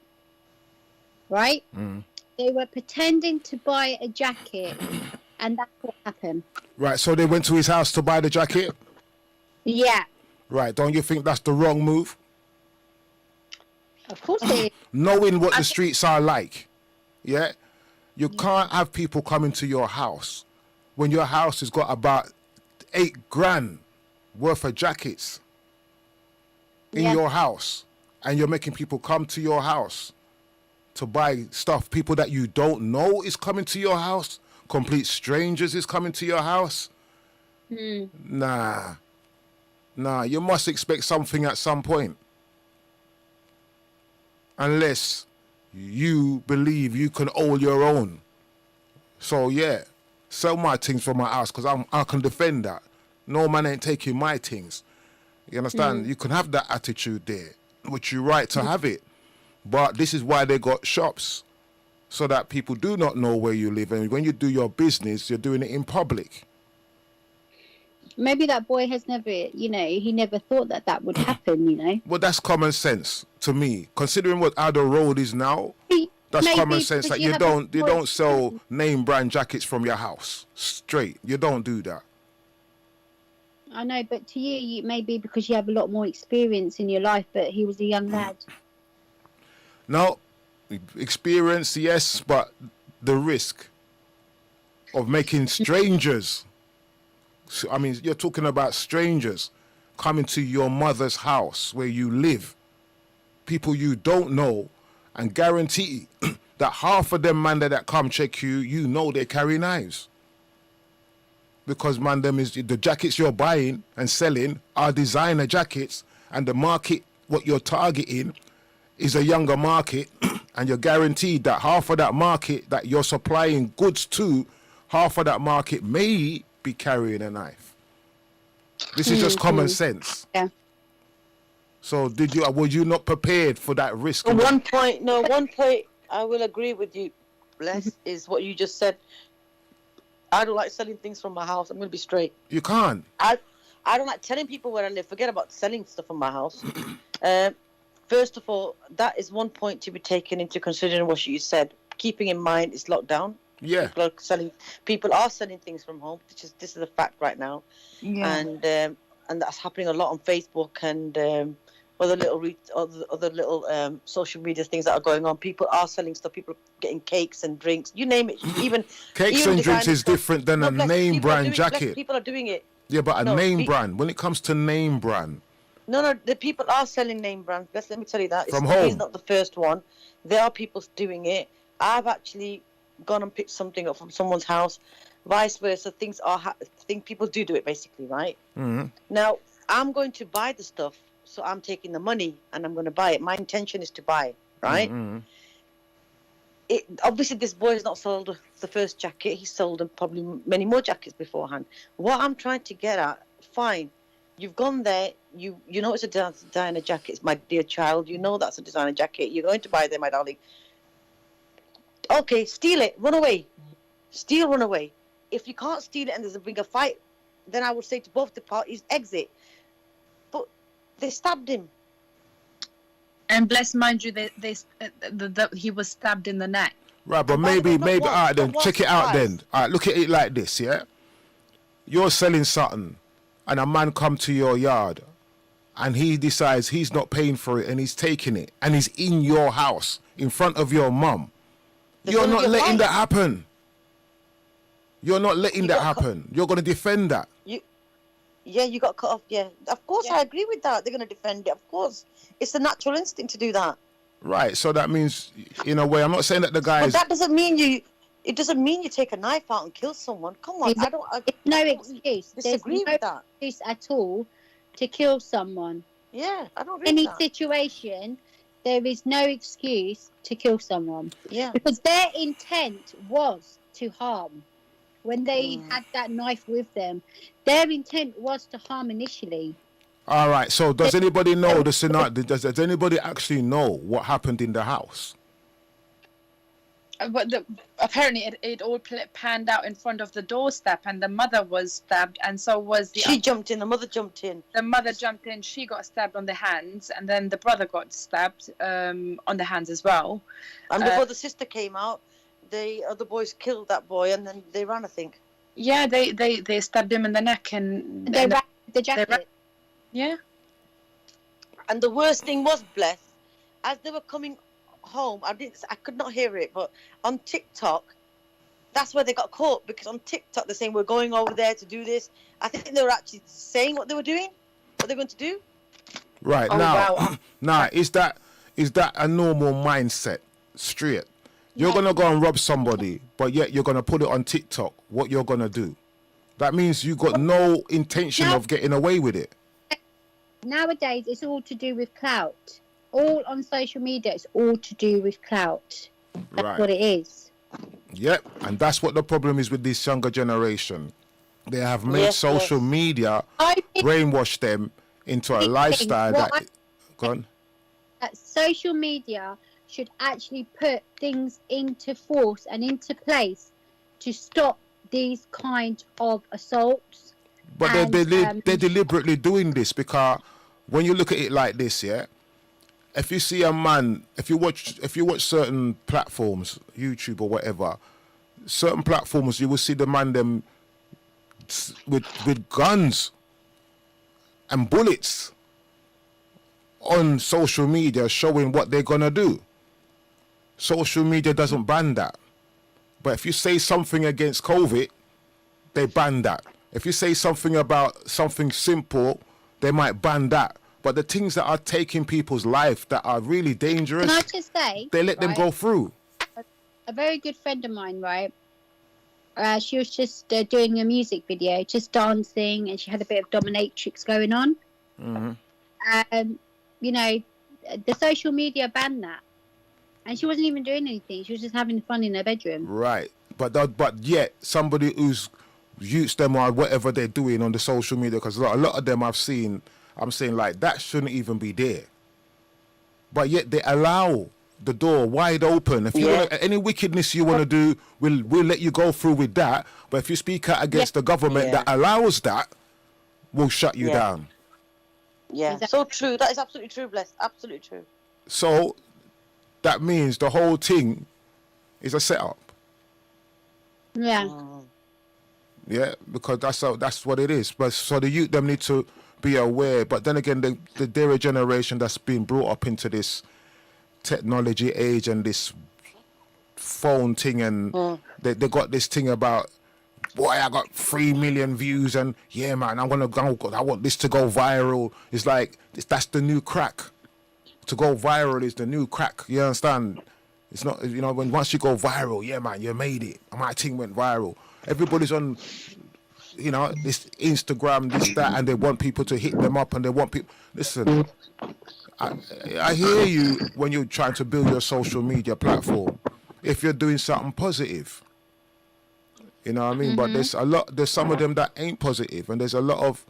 Right? They were pretending to buy a jacket, and that's what happened. Right. So they went to his house to buy the jacket. Yeah. Right. Don't you think that's the wrong move? Of course it is. Knowing what the streets are like. Yeah, you can't have people coming to your house when your house has got about $8,000 worth of jackets in your house, and you're making people come to your house to buy stuff. People that you don't know is coming to your house. Complete strangers is coming to your house. Nah, you must expect something at some point. Unless you believe you can own your own. So yeah, sell my things from my house, because I can defend that. No man ain't taking my things. You understand? You can have that attitude there, which you're right to have it. But this is why they got shops, so that people do not know where you live. And when you do your business, you're doing it in public. Maybe that boy has never, he never thought that would happen. Well, that's common sense to me. Considering how the road is now, that's Maybe common sense. because That you you have don't sell name brand jackets from your house straight. You don't do that. I know, but to you, maybe because you have a lot more experience in your life, but he was a young lad. No, experience, yes, but the risk of making strangers. I mean, you're talking about strangers coming to your mother's house where you live, people you don't know, and guarantee that half of them man that come check you, they carry knives. Because man, the jackets you're buying and selling are designer jackets, and the market, what you're targeting, is a younger market, and you're guaranteed that half of that market that you're supplying goods to, half of that market may be carrying a knife. This is just common sense. Yeah. So were you not prepared for that risk? One point I will agree with you, Bless, is what you just said. I don't like selling things from my house. I'm going to be straight. You can't. I don't like telling people where I live. Forget about selling stuff from my house. First of all, that is one point to be taken into consideration what you said. Keeping in mind it's lockdown. Yeah. People are selling things from home. This is a fact right now. Yeah. And that's happening a lot on Facebook and other little social media things that are going on. People are selling stuff. People are getting cakes and drinks. You name it. Even cakes and drinks is different than a name brand jacket. People are doing it. Yeah, but name brand. When it comes to name brand. No, the people are selling name brands. Let me tell you that. From home. He's not the first one. There are people doing it. I've actually gone and picked something up from someone's house. Vice versa. People do it basically, right? Mm-hmm. Now, I'm going to buy the stuff. So I'm taking the money and I'm going to buy it. My intention is to buy, right? Mm-hmm. Obviously, this boy has not sold the first jacket. He's sold probably many more jackets beforehand. What I'm trying to get at, fine, you've gone there. You know it's a designer jacket. It's my dear child. You know that's a designer jacket. You're going to buy them, my darling. Okay, steal it. Run away. Steal, run away. If you can't steal it and there's a bigger fight, then I would say to both the parties, exit. They stabbed him. And bless, mind you, he was stabbed in the neck. Right, but maybe, all right, then check it out then. All right, look at it like this, yeah? You're selling something, and a man come to your yard, and he decides he's not paying for it, and he's taking it, and he's in your house, in front of your mum. You're not letting that happen. You're not letting that happen. You're going to defend that. Yeah, you got cut off. Yeah, of course, I agree with that. They're going to defend it. Of course, it's a natural instinct to do that. Right. So that means, in a way, I'm not saying that the guy. But that doesn't mean you. It doesn't mean you take a knife out and kill someone. Come on, no excuse. Disagree with that. Excuse at all to kill someone. Yeah, I don't. Any situation, there is no excuse to kill someone. Yeah, because their intent was to harm. When they had that knife with them, their intent was to harm initially. All right. So does anybody know the scenario? Does anybody actually know what happened in the house? But apparently it all panned out in front of the doorstep, and the mother was stabbed, and so was the. She jumped in. The mother jumped in. The mother jumped in. She got stabbed on the hands, and then the brother got stabbed on the hands as well. And before the sister came out, the other boys killed that boy, and then they ran, I think. Yeah, they stabbed him in the neck, and they ran the jacket. Yeah. And the worst thing was, Bless, as they were coming home, I could not hear it, but on TikTok, that's where they got caught, because on TikTok they're saying we're going over there to do this. I think they were actually saying what they were doing, what they're going to do. Right. Now, is that a normal mindset? Straight. You're going to go and rob somebody, but yet you're going to put it on TikTok. What you're going to do? That means you got no intention of getting away with it. Nowadays, it's all to do with clout. All on social media, it's all to do with clout. That's what it is. Yep, and that's what the problem is with this younger generation. They have made social media brainwash them into a lifestyle that social media should actually put things into force and into place to stop these kind of assaults. But And, they're deliberately doing this because when you look at it like this, yeah, if you see a man, if you watch certain platforms, YouTube or whatever, certain platforms, you will see the man them with guns and bullets on social media showing what they're gonna do. Social media doesn't ban that. But if you say something against COVID, they ban that. If you say something about something simple, they might ban that. But the things that are taking people's life that are really dangerous, can I just say, they let them go through. a very good friend of mine, right? She was just doing a music video, just dancing, and she had a bit of dominatrix going on. You know, the social media banned that, and she wasn't even doing anything. She was just having fun in her bedroom. Right, but yet somebody who's used them or whatever they're doing on the social media, because a lot of them I'm saying like that shouldn't even be there. But yet they allow the door wide open. If you want any wickedness you want to do, we'll let you go through with that. But if you speak out against the government that allows that, we'll shut you down. Yeah, exactly. So true. That is absolutely true, Bless. Absolutely true. So that means the whole thing is a setup. Yeah. Yeah, because that's what it is. But so the youth them need to be aware. But then again, they're a generation that's been brought up into this technology age and this phone thing, and they got this thing about, boy, I got 3 million views, and yeah, man, I want this to go viral. It's like that's the new crack. To go viral is the new crack. You understand? It's not, you know, when once you go viral, yeah, man, you made it. My thing went viral. Everybody's on, you know, this Instagram, this, that, and they want people to hit them up, and they want people. Listen, I hear you when you're trying to build your social media platform. If you're doing something positive, you know what I mean. But there's some of them that ain't positive, and there's a lot of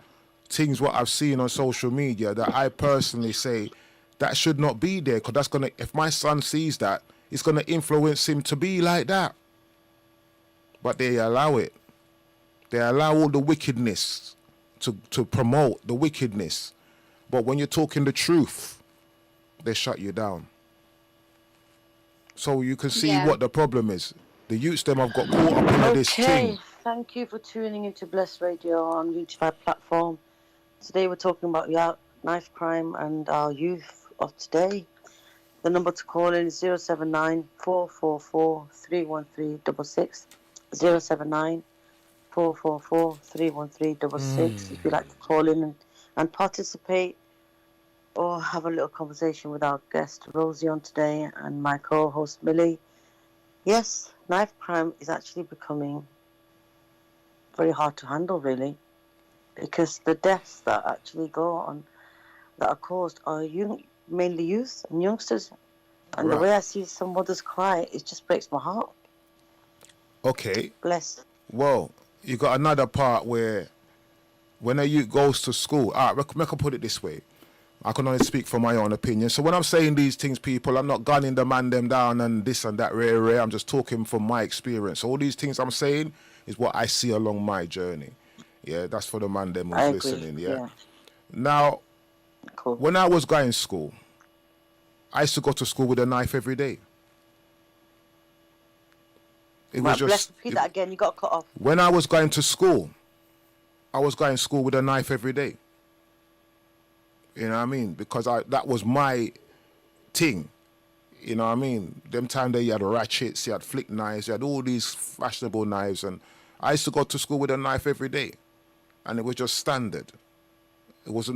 things what I've seen on social media that I personally say that should not be there, because that's gonna, if my son sees that, it's gonna influence him to be like that. But they allow it. They allow all the wickedness to promote the wickedness. But when you're talking the truth, they shut you down. So you can see what the problem is. The youths them have got caught up in this thing. Thank you for tuning into Bless Radio on Unityify platform. Today we're talking about knife crime and our youth of today. The number to call in is 079 444 31366. 079 444 31366. If you'd like to call in and participate or have a little conversation with our guest Rosie on today and my co-host Millie. Yes, knife crime is actually becoming very hard to handle, really, because the deaths that actually go on that are caused are mainly youth and youngsters, and the way I see some mothers cry, it just breaks my heart. Okay. Bless. Well, you got another part where when a youth goes to school, I can put it this way. I can only speak from my own opinion. So when I'm saying these things, people, I'm not gunning the man them down and this and that, rare. I'm just talking from my experience. All these things I'm saying is what I see along my journey. Yeah, that's for the man them who's listening. Yeah. Now, when I was going to school, I used to go to school with a knife every day. It was just. Repeat that again. You got cut off. When I was going to school, I was going to school with a knife every day. You know what I mean? Because that was my thing. You know what I mean? Them time there you had ratchets, you had flick knives, you had all these fashionable knives, and I used to go to school with a knife every day, and it was just standard. It was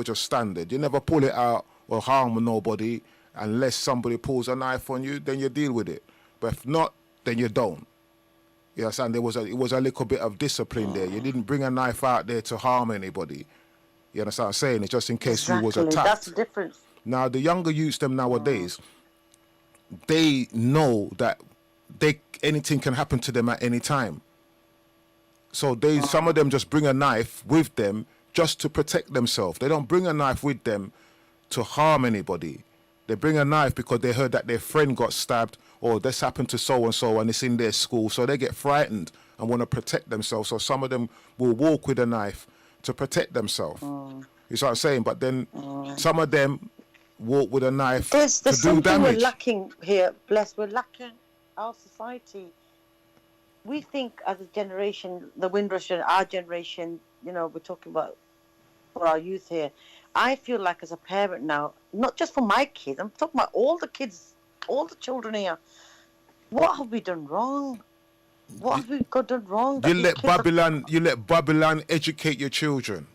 just standard. You never pull it out or harm nobody unless somebody pulls a knife on you. Then you deal with it. But if not, then you don't. You understand? It was a little bit of discipline there. You didn't bring a knife out there to harm anybody. You understand what I'm saying? It's just in case you was attacked. That's the difference. Now, the younger youths them nowadays, they know that anything can happen to them at any time. So some of them just bring a knife with them just to protect themselves. They don't bring a knife with them to harm anybody. They bring a knife because they heard that their friend got stabbed or this happened to so-and-so and it's in their school. So they get frightened and want to protect themselves. So some of them will walk with a knife to protect themselves. You see what I'm saying? But then some of them walk with a knife There's to do something damage. we're lacking here, Bless. We're lacking our society. We think as a generation, the Windrush, our generation, we're talking about for our youth here. I feel like as a parent now, not just for my kids, I'm talking about all the kids, all the children here. What have we done wrong? What have we done wrong? You let Babylon educate your children.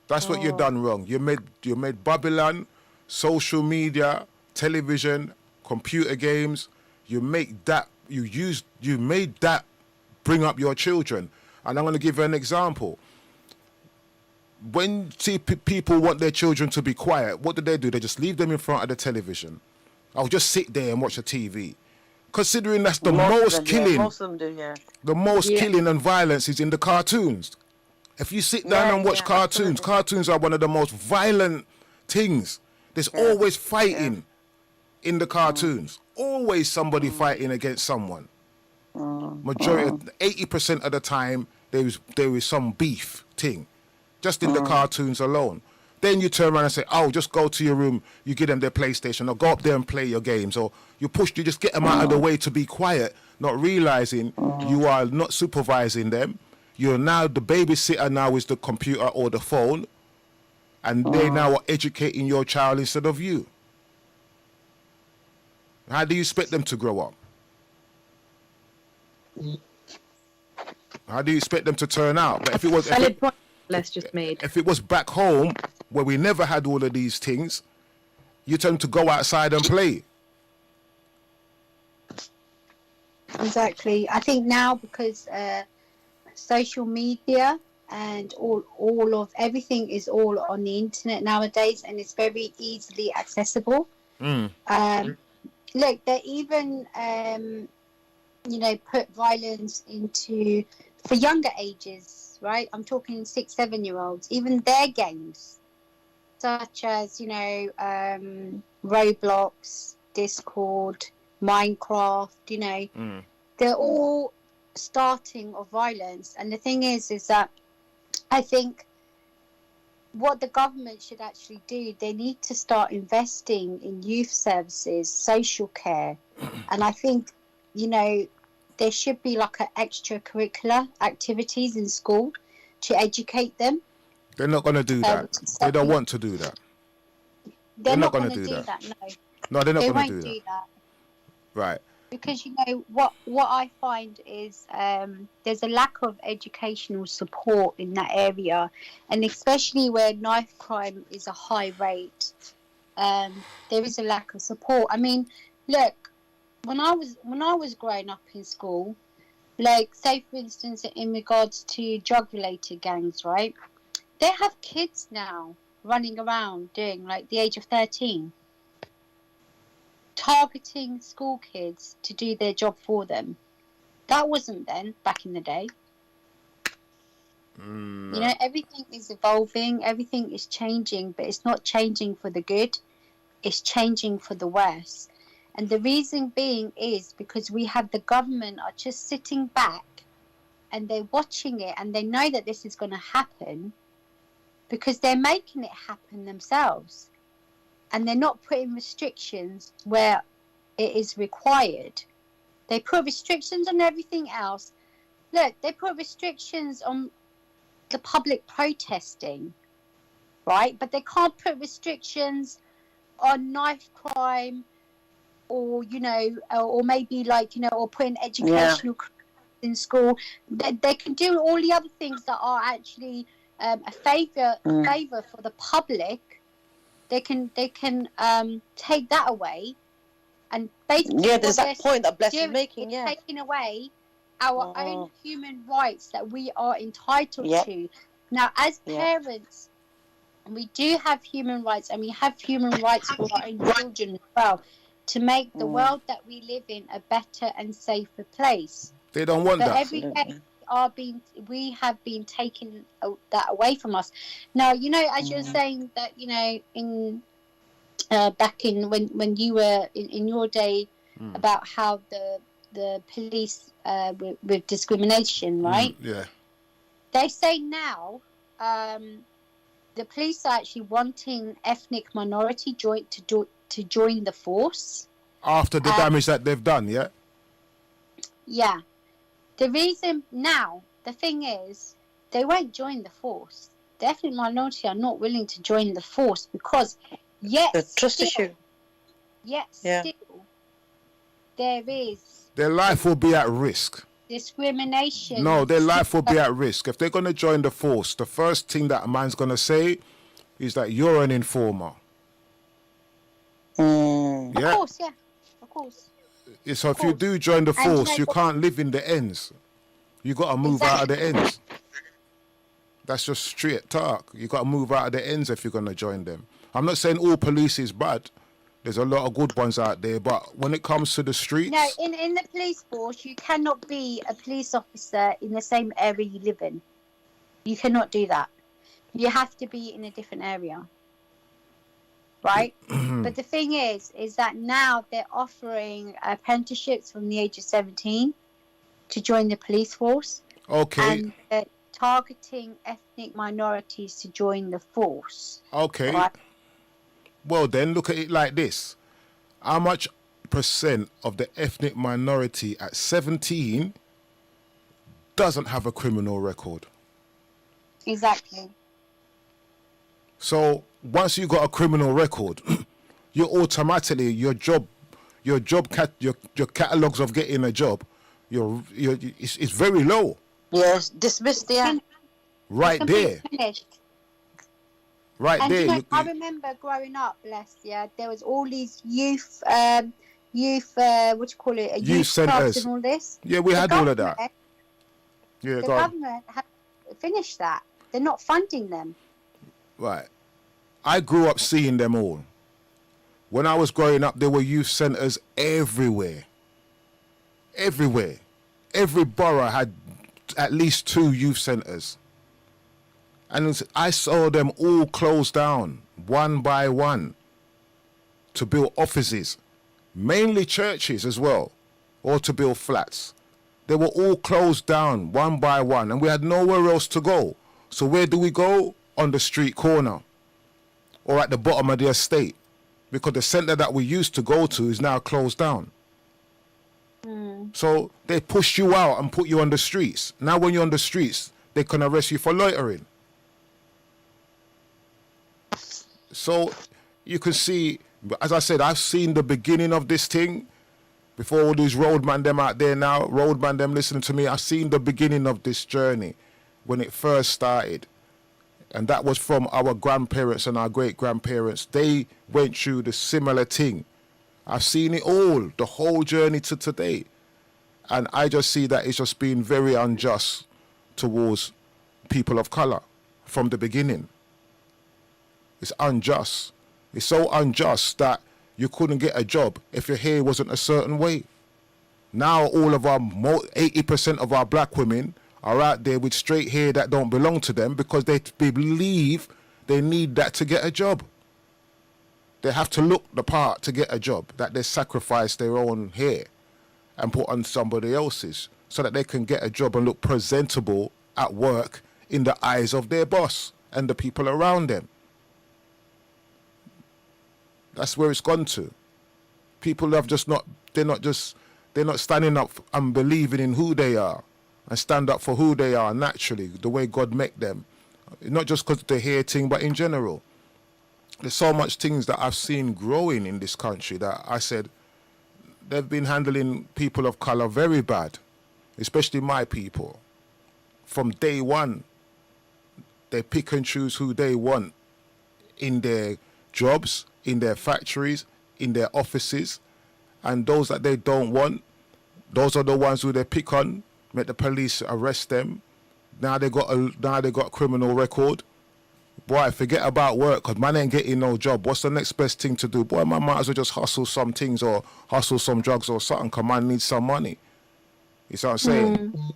That's what you done wrong. You made Babylon, social media, television, computer games. You made that bring up your children. And I'm going to give you an example. When people want their children to be quiet, what do? They just leave them in front of the television. I'll just sit there and watch the TV. Considering that's the most killing. Yeah, most of them do, yeah. The most killing and violence is in the cartoons. If you sit down and watch cartoons, cartoons are one of the most violent things. There's always fighting in the cartoons. Always somebody fighting against someone. Majority, 80% of the time, there is some beef thing. Just in the cartoons alone. Then you turn around and say, oh, just go to your room, you give them their PlayStation, or go up there and play your games, or you just get them out of the way to be quiet, not realizing you are not supervising them. You're now, the babysitter now is the computer or the phone, and they now are educating your child instead of you. How do you expect them to grow up? How do you expect them to turn out? But if it was... Les just made. If it was back home, where we never had all of these things, you tell them to go outside and play. Exactly. I think now because social media and all of everything is all on the internet nowadays, and it's very easily accessible. Look, they even put violence into for younger ages. Right, I'm talking 6-7-year-olds. Even their games, such as Roblox, Discord, Minecraft. They're all starting of violence. And the thing is that I think what the government should actually do, they need to start investing in youth services, social care, and I think there should be like an extracurricular activities in school to educate them. They're not going to do that. They don't want to do that. They're not going to do that. No, they're not going to do that. Right. Because what I find is there's a lack of educational support in that area, and especially where knife crime is a high rate, there is a lack of support. I mean, look. When I was growing up in school, like say for instance in regards to drug-related gangs, right? They have kids now running around doing like the age of 13, targeting school kids to do their job for them. That wasn't then back in the day. Everything is evolving, everything is changing, but it's not changing for the good. It's changing for the worse. And the reason being is because we have the government are just sitting back and they're watching it, and they know that this is going to happen because they're making it happen themselves. And they're not putting restrictions where it is required. They put restrictions on everything else. Look, they put restrictions on the public protesting, right? But they can't put restrictions on knife crime, or or maybe or putting educational in school. They can do all the other things that are actually a favor for the public. They can take that away, and basically there's that point that Bless is making. Taking away our own human rights that we are entitled to. Now, as parents, we do have human rights, and we have human rights for our own children as well, to make the world that we live in a better and safer place. They don't want that. Every day we have been taking that away from us. Now, as you're saying that, in back in when you were in your day, about how the the police with discrimination, right? Yeah. They say now the police are actually wanting ethnic minority to join the force. After the damage that they've done, yeah? Yeah. The reason now, the thing is, they won't join the force. The ethnic minority are not willing to join the force because, yes, The trust issue. Yes, Yeah. still, there is Their life will be at risk. discrimination. No, their life will be at risk. If they're going to join the force, the first thing that a man's going to say is that you're an informer. Mm. Of Yeah. course, yeah. Of course. So if you do join the And you force, know you what- can't live in the ends. You got to move out of the ends. That's just straight talk. You got to move out of the ends if you're going to join them. I'm not saying all police is bad. There's a lot of good ones out there, but when it comes to the streets, No, in the police force, you cannot be a police officer in the same area you live in. You cannot do that. You have to be in a different area. Right? But the thing is that now they're offering apprenticeships from the age of 17 to join the police force. okay, And they're targeting ethnic minorities to join the force. okay. Right? Well, then look at it like this. How much percent of the ethnic minority at 17 doesn't have a criminal record? Exactly. So once you got a criminal record, you automatically your catalogs of getting a job, it's very low. Yes, dismissed, yeah. Right there, Finished. right And there. you know, You- I remember growing up, there was all these youth, what do you call it, Youth youth clubs centres. and all this. yeah, we The had all of that. government- Yeah, The go on. government have finished that. They're not funding them. Right. I grew up seeing them all. When I was growing up, there were youth centres everywhere. Everywhere. Every borough had at least 2 youth centres. And I saw them all close down, one by one, to build offices, mainly churches as well, or to build flats. They were all closed down, one by one, and we had nowhere else to go. So where do we go? On the street corner, or at the bottom of the estate, because the centre that we used to go to is now closed down. So they pushed you out and put you on the streets. Now when you're on the streets, they can arrest you for loitering. So you can see, as I said, I've seen the beginning of this thing before all these roadman them out there now, roadman them listening to me. I've seen the beginning of this journey when it first started. And that was from our grandparents and our great-grandparents. They went through the similar thing. I've seen it all, the whole journey to today. And I just see that it's just been very unjust towards people of colour from the beginning. It's unjust. It's so unjust that you couldn't get a job if your hair wasn't a certain way. Now all of our 80% of our black women are out there with straight hair that don't belong to them because they believe they need that to get a job. They have to look the part to get a job, that they sacrifice their own hair and put on somebody else's so that they can get a job and look presentable at work in the eyes of their boss and the people around them. That's where it's gone to. People have just not, they're not standing up and believing in who they are and stand up for who they are naturally, the way God make them. Not just because of the hair thing, but in general. There's so much things that I've seen growing in this country that I said, they've been handling people of colour very bad, especially my people. From day one, they pick and choose who they want in their jobs, in their factories, in their offices, and those that they don't want, those are the ones who they pick on, make the police arrest them. Now they got a criminal record. Boy, forget about work, because man ain't getting no job. What's the next best thing to do? Boy, man might as well just hustle some things or hustle some drugs or something, because man needs some money. You see what I'm saying?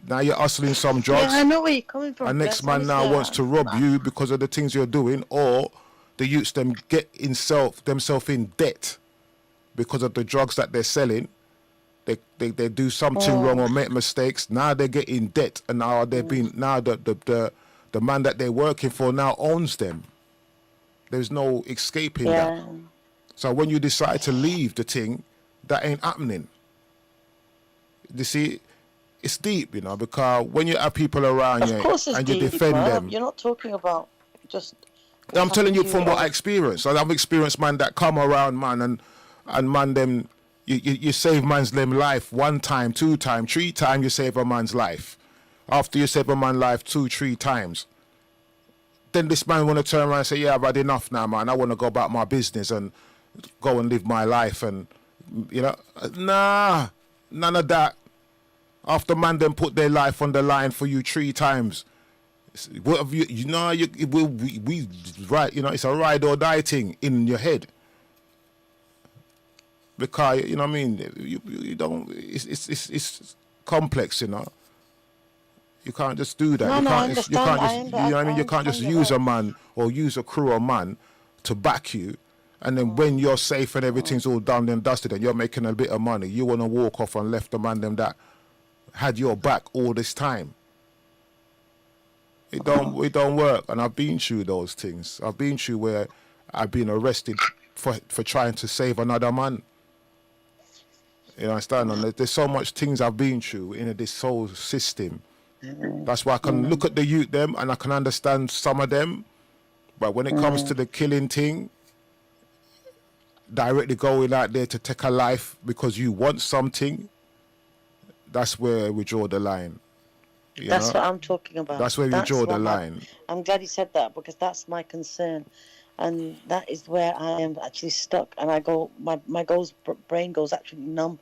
Now you're hustling some drugs. Yeah, I know where you're coming from. And next That's man now honestly, wants to rob you because of the things you're doing, or the youths them get themselves in debt because of the drugs that they're selling, They do something wrong or make mistakes. Now they get in debt, and now they've been now the man that they're working for now owns them. There's no escaping that. So when you decide to leave the thing, that ain't happening. You see, it's deep, you know, because when you have people around you and you defend them. You're not talking about just. I'm telling you from what I experienced. I've experienced man that come around, man, and man them. You save man's life 1 time, 2 time, 3 times. You save a man's life. After you save a man's life 2, 3 times, then this man want to turn around and say, "Yeah, I've had enough now, man. I want to go about my business and go and live my life." And you know, nah, none of that. After man them put their life on the line for you 3 times, what have you? You know, we right. You know, it's a ride or die thing in your head. Because you know what I mean, you don't. It's complex, you know. You can't just do that. No, I you can't just. understand. You know what I mean. You can't just use a man or use a crew of man to back you, and then when you're safe and everything's all done and dusted and you're making a bit of money, you want to walk off and left the man them that had your back all this time. It don't work. And I've been through those things. I've been through where I've been arrested for trying to save another man. You understand? And there's so much things I've been through in this whole system. That's why I can look at the youth them and I can understand some of them. But when it comes to the killing thing, directly going out there to take a life because you want something, that's where we draw the line. That's what I'm talking about. That's where we draw the line. I'm glad you said that because that's my concern. And that is where I am actually stuck. And I go, my brain goes actually numb.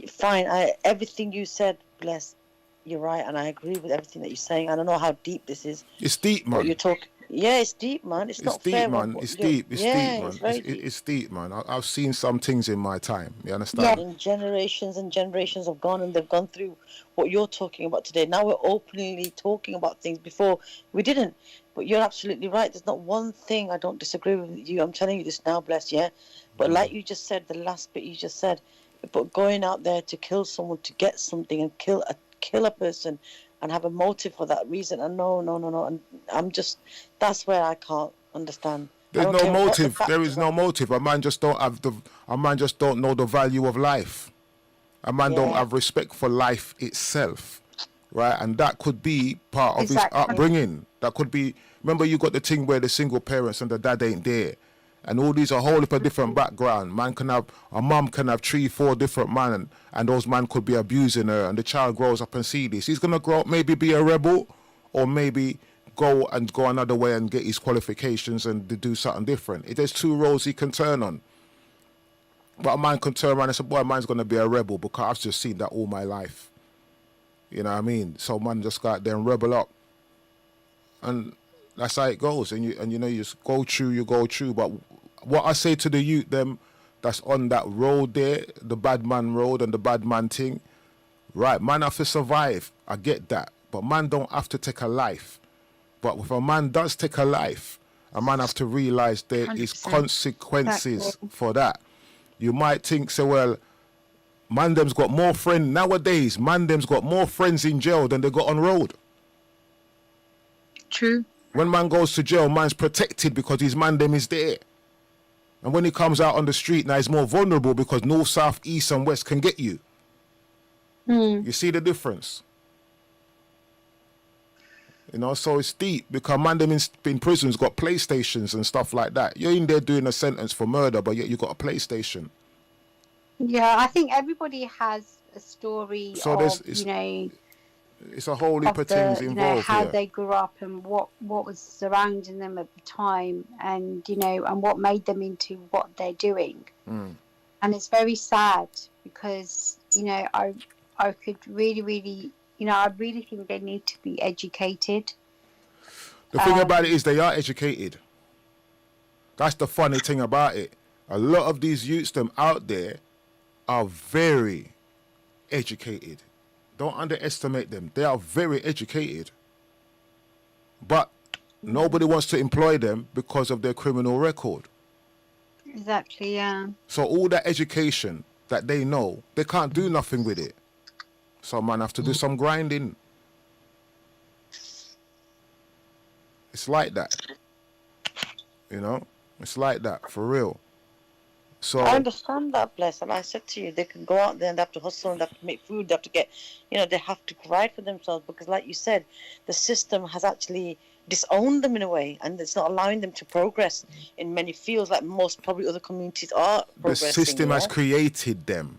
Fine, everything you said, bless, you're right. And I agree with everything that you're saying. I don't know how deep this is. It's deep, man. You're talking. Yeah, it's deep, man. It's not deep, fair. Man. It's deep. It's deep, man. It's deep, man. I've seen some things in my time. You understand? Yeah. And generations have gone and they've gone through what you're talking about today. Now we're openly talking about things. Before we didn't. But you're absolutely right. There's not one thing I don't disagree with you. I'm telling you this now, bless, yeah? But like you just said, the last bit you just said, but going out there to kill someone, to get something and kill a person and have a motive for that reason. And no. And I'm just, that's where I can't understand. There's no motive. There is no motive. A man just don't know the value of life. A man don't have respect for life itself. Right, and that could be part of his upbringing. That could be. Remember, you got the thing where the single parents and the dad ain't there, and all these are whole of a different background. A mum can have 3, 4 different men, and those men could be abusing her, and the child grows up and see this. He's gonna grow up, maybe be a rebel, or maybe go another way and get his qualifications and do something different. There's 2 roads he can turn on. But a man can turn around and say, "Boy, man's gonna be a rebel because I've just seen that all my life." You know what I mean? So man just go out there and rebel up. And that's how it goes. And you know, you just go through. But what I say to the youth, them that's on that road there, the bad man road and the bad man thing, right, man have to survive. I get that. But man don't have to take a life. But if a man does take a life, a man have to realise there 100%. Is consequences for that. You might think, so well, man them's got more friends nowadays. Man them's got more friends in jail than they got on road. True. When man goes to jail, man's protected because his man them is there. And when he comes out on the street, now he's more vulnerable because north, south, east and west can get you. You see the difference? You know, so it's deep because man them in prison's got PlayStations and stuff like that. You're in there doing a sentence for murder, but yet you got a PlayStation. Yeah, I think everybody has a story it's a whole heap of things involved. How they grew up and what was surrounding them at the time, and and what made them into what they're doing. And it's very sad because I could really I really think they need to be educated. The thing about it is they are educated. That's the funny thing about it. A lot of these youths them out there are very educated. Don't underestimate them. They are very educated. But nobody wants to employ them because of their criminal record. Exactly, yeah. So all that education that they know, they can't do nothing with it. So man have to do some grinding. It's like that. You know? It's like that, for real. So I understand that, Bless, and I said to you, they can go out there and they have to hustle and they have to make food, they have to get, they have to provide for themselves because, like you said, the system has actually disowned them in a way, and it's not allowing them to progress in many fields like most probably other communities are progressing. The system has created them.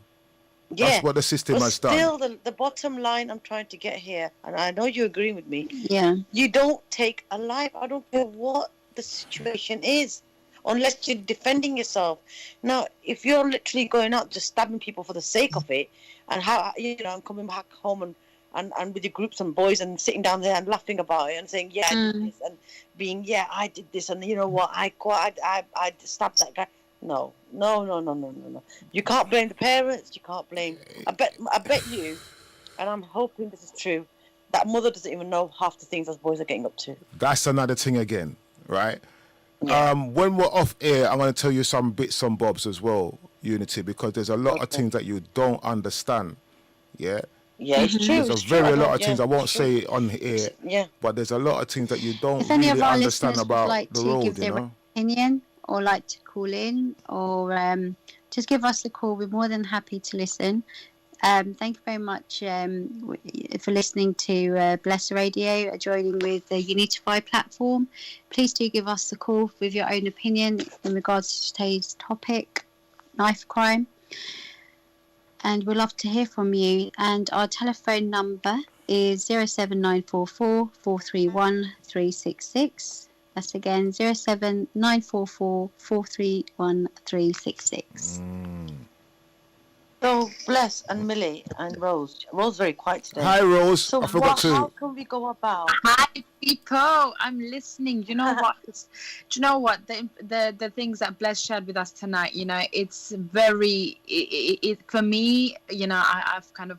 Yeah, that's what the system has done. Still, the bottom line I'm trying to get here, and I know you agree with me. Yeah. You don't take a life. I don't care what the situation is, unless you're defending yourself. Now, if you're literally going out just stabbing people for the sake of it, and how and coming back home and with your groups and boys and sitting down there and laughing about it and saying, yeah, I did this, and being, yeah, I did this, and you know what, I stabbed that guy. No. You can't blame the parents. You can't blame. I bet you, and I'm hoping this is true, that mother doesn't even know half the things those boys are getting up to. That's another thing again, right? Yeah. When we're off air, I'm going to tell you some bits and bobs as well, Unity, because there's a lot of things that you don't understand. Yeah. Yeah, it's true. There's a lot of things I won't say on here. Yeah. But there's a lot of things that you don't if any really of our understand about like the to road, give their opinion or like to call in or just give us a call, we're more than happy to listen. Thank you very much for listening to Bless Radio, joining with the Unityify platform. Please do give us a call with your own opinion in regards to today's topic, knife crime. And we'd love to hear from you. And our telephone number is 07944 431 366. That's again 07944 431 366. So, Bless and Millie and Rose. Rose very quiet today. Hi, Rose. So I forgot to. How can we go about? Hi, people. I'm listening. You know what? Do you know what? The things that Bless shared with us tonight. It's very. It for me. I've kind of.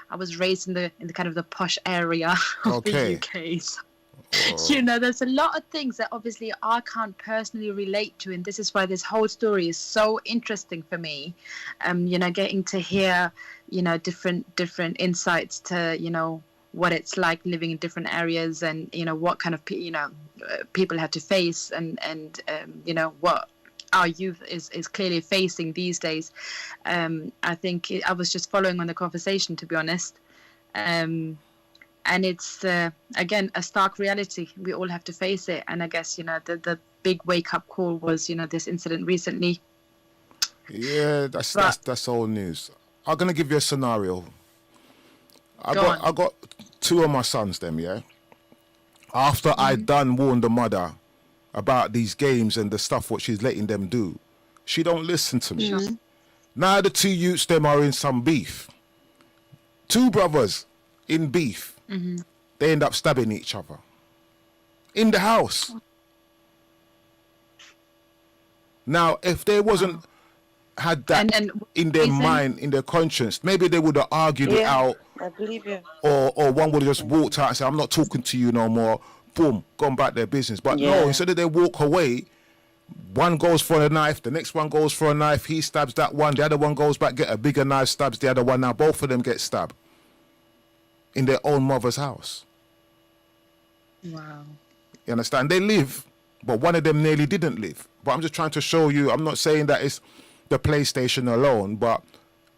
I was raised in the kind of the posh area of the UK. So, there's a lot of things that obviously I can't personally relate to, and this is why this whole story is so interesting for me. Getting to hear, different insights to, what it's like living in different areas, and what kind of people have to face, and what our youth is clearly facing these days. I think I was just following on the conversation, to be honest. And it's, again, a stark reality. We all have to face it. And I guess, the big wake-up call was, this incident recently. Yeah, that's old news. I'm going to give you a scenario. I got two of my sons, yeah? After I done warned the mother about these games and the stuff what she's letting them do, she don't listen to me. Now the two youths, them are in some beef. Two brothers in beef. They end up stabbing each other in the house. Now, if they wasn't had that in their mind, in their conscience, maybe they would have argued it out. I believe you. Or one would have just walked out and said, "I'm not talking to you no more." Boom, gone about their business. But no, instead of they walk away, one goes for a knife, the next one goes for a knife. He stabs that one, the other one goes back, get a bigger knife, stabs the other one. Now both of them get stabbed in their own mother's house. Wow. You understand? They live, but one of them nearly didn't live. But I'm just trying to show you, I'm not saying that it's the PlayStation alone, but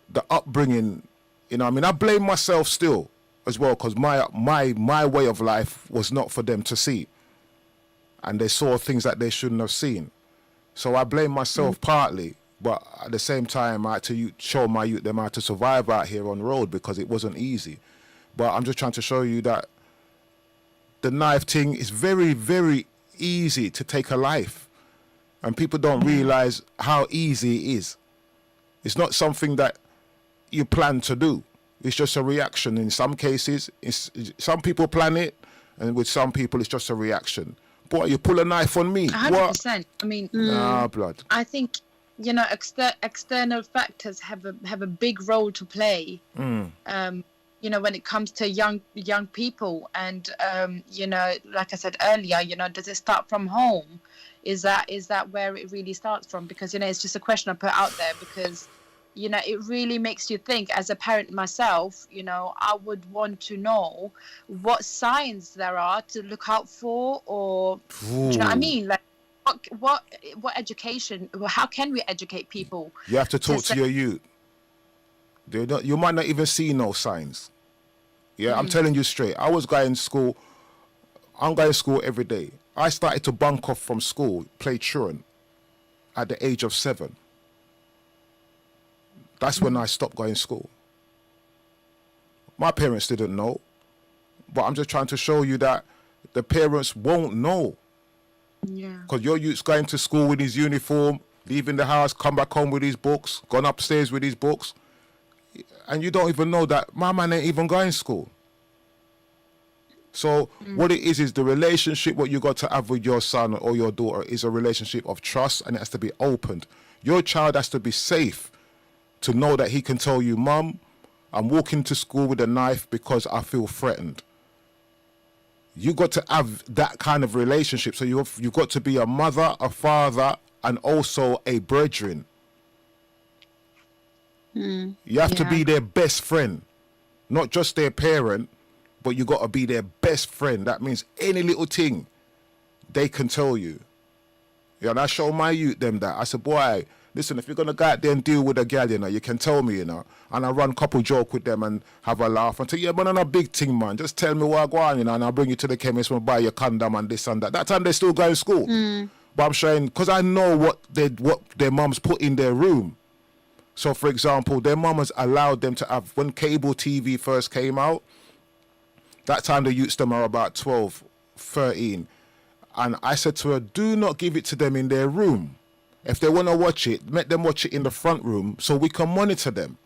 the upbringing, I blame myself still as well, because my way of life was not for them to see. And they saw things that they shouldn't have seen. So I blame myself partly, but at the same time, I had to show my youth them how to survive out here on the road, because it wasn't easy. But I'm just trying to show you that the knife thing is very, very easy to take a life. And people don't realize how easy it is. It's not something that you plan to do. It's just a reaction. In some cases, some people plan it, and with some people, it's just a reaction. Boy, you pull a knife on me. 100%. What? I mean, blood. I think, external factors have a big role to play. When it comes to young people, and like I said earlier, does it start from home? Is that where it really starts from? Because it's just a question I put out there, because you know, it really makes you think. As a parent myself, you know, I would want to know what signs there are to look out for, or do you know what I mean? Like, what education? How can we educate people? You have to talk to your youth. You might not even see no signs. Yeah, I'm telling you straight. I was going to school. I'm going to school every day. I started to bunk off from school, play truant, at the age of 7. That's when I stopped going to school. My parents didn't know, but I'm just trying to show you that the parents won't know. Yeah. Because your youth's going to school with his uniform, leaving the house, come back home with his books, gone upstairs with his books, and you don't even know that my man ain't even going to school. So what it is the relationship what you got to have with your son or your daughter is a relationship of trust, and it has to be opened. Your child has to be safe to know that he can tell you, Mum, I'm walking to school with a knife because I feel threatened. You got to have that kind of relationship. So you've got to be a mother, a father, and also a brethren. You have to be their best friend, not just their parent, but you got to be their best friend. That means any little thing they can tell you. Yeah, and I show my youth them that. I said, boy, listen, if you're going to go out there and deal with a gal, you know, you can tell me, you know. And I run couple joke with them and have a laugh and say, yeah, but on a big thing, man. Just tell me what I go on, you know, and I'll bring you to the chemist and buy your condom and this and that. That time they still go to school. But I'm showing, because I know what their mums put in their room. So, for example, their mum has allowed them to have, when cable TV first came out, that time the youths them are about 12, 13. And I said to her, do not give it to them in their room. If they want to watch it, let them watch it in the front room so we can monitor them.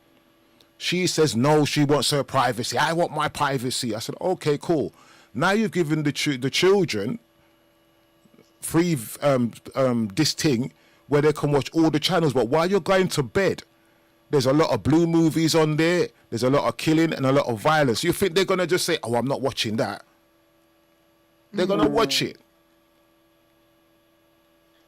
She says, no, she wants her privacy. I want my privacy. I said, okay, cool. Now you've given the children free this thing where they can watch all the channels. But while you're going to bed, there's a lot of blue movies on there. There's a lot of killing and a lot of violence. You think they're going to just say, oh, I'm not watching that? They're going to watch it.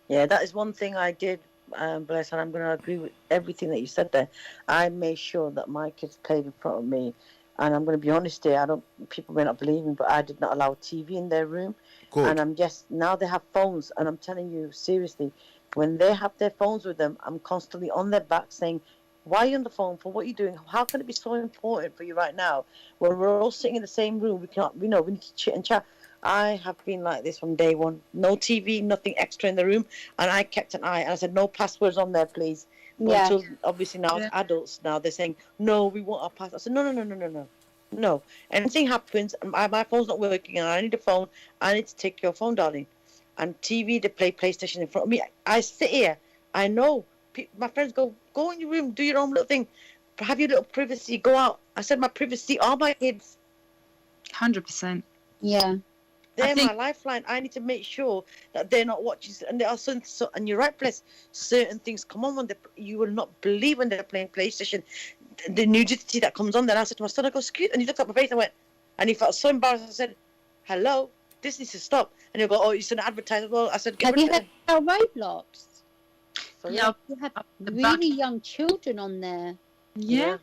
Yeah, that is one thing I did, Bless, and I'm going to agree with everything that you said there. I made sure that my kids played in front of me, and I'm going to be honest here, people may not believe me, but I did not allow TV in their room. Good. And now they have phones, and I'm telling you, seriously, when they have their phones with them, I'm constantly on their back saying, why are you on the phone for? What are you doing? How can it be so important for you right now when we're all sitting in the same room? We can't, we need to chit and chat. I have been like this from day one. No TV, nothing extra in the room. And I kept an eye. And I said, no passwords on there, please. Yeah. Until, obviously, now as adults, now they're saying, no, we want our password. I said, no. Anything happens, my phone's not working, and I need a phone. I need to take your phone, darling. And TV, they play PlayStation in front of me. I sit here. I know. My friends go in your room, do your own little thing. Have your little privacy. Go out. I said my privacy are my kids. 100%. Yeah. They're my lifeline. I need to make sure that they're not watching. And there are certain, and you're right, Bless, certain things come on when you will not believe when they're playing PlayStation. The nudity that comes on there. I said to my son, I go, excuse, and he looked at my face and went, and he felt so embarrassed. I said, hello, this needs to stop. And he'll go, oh, it's an advertisement. Well, I said, have you had Roblox? So, yeah, you have really young children on there. Yeah.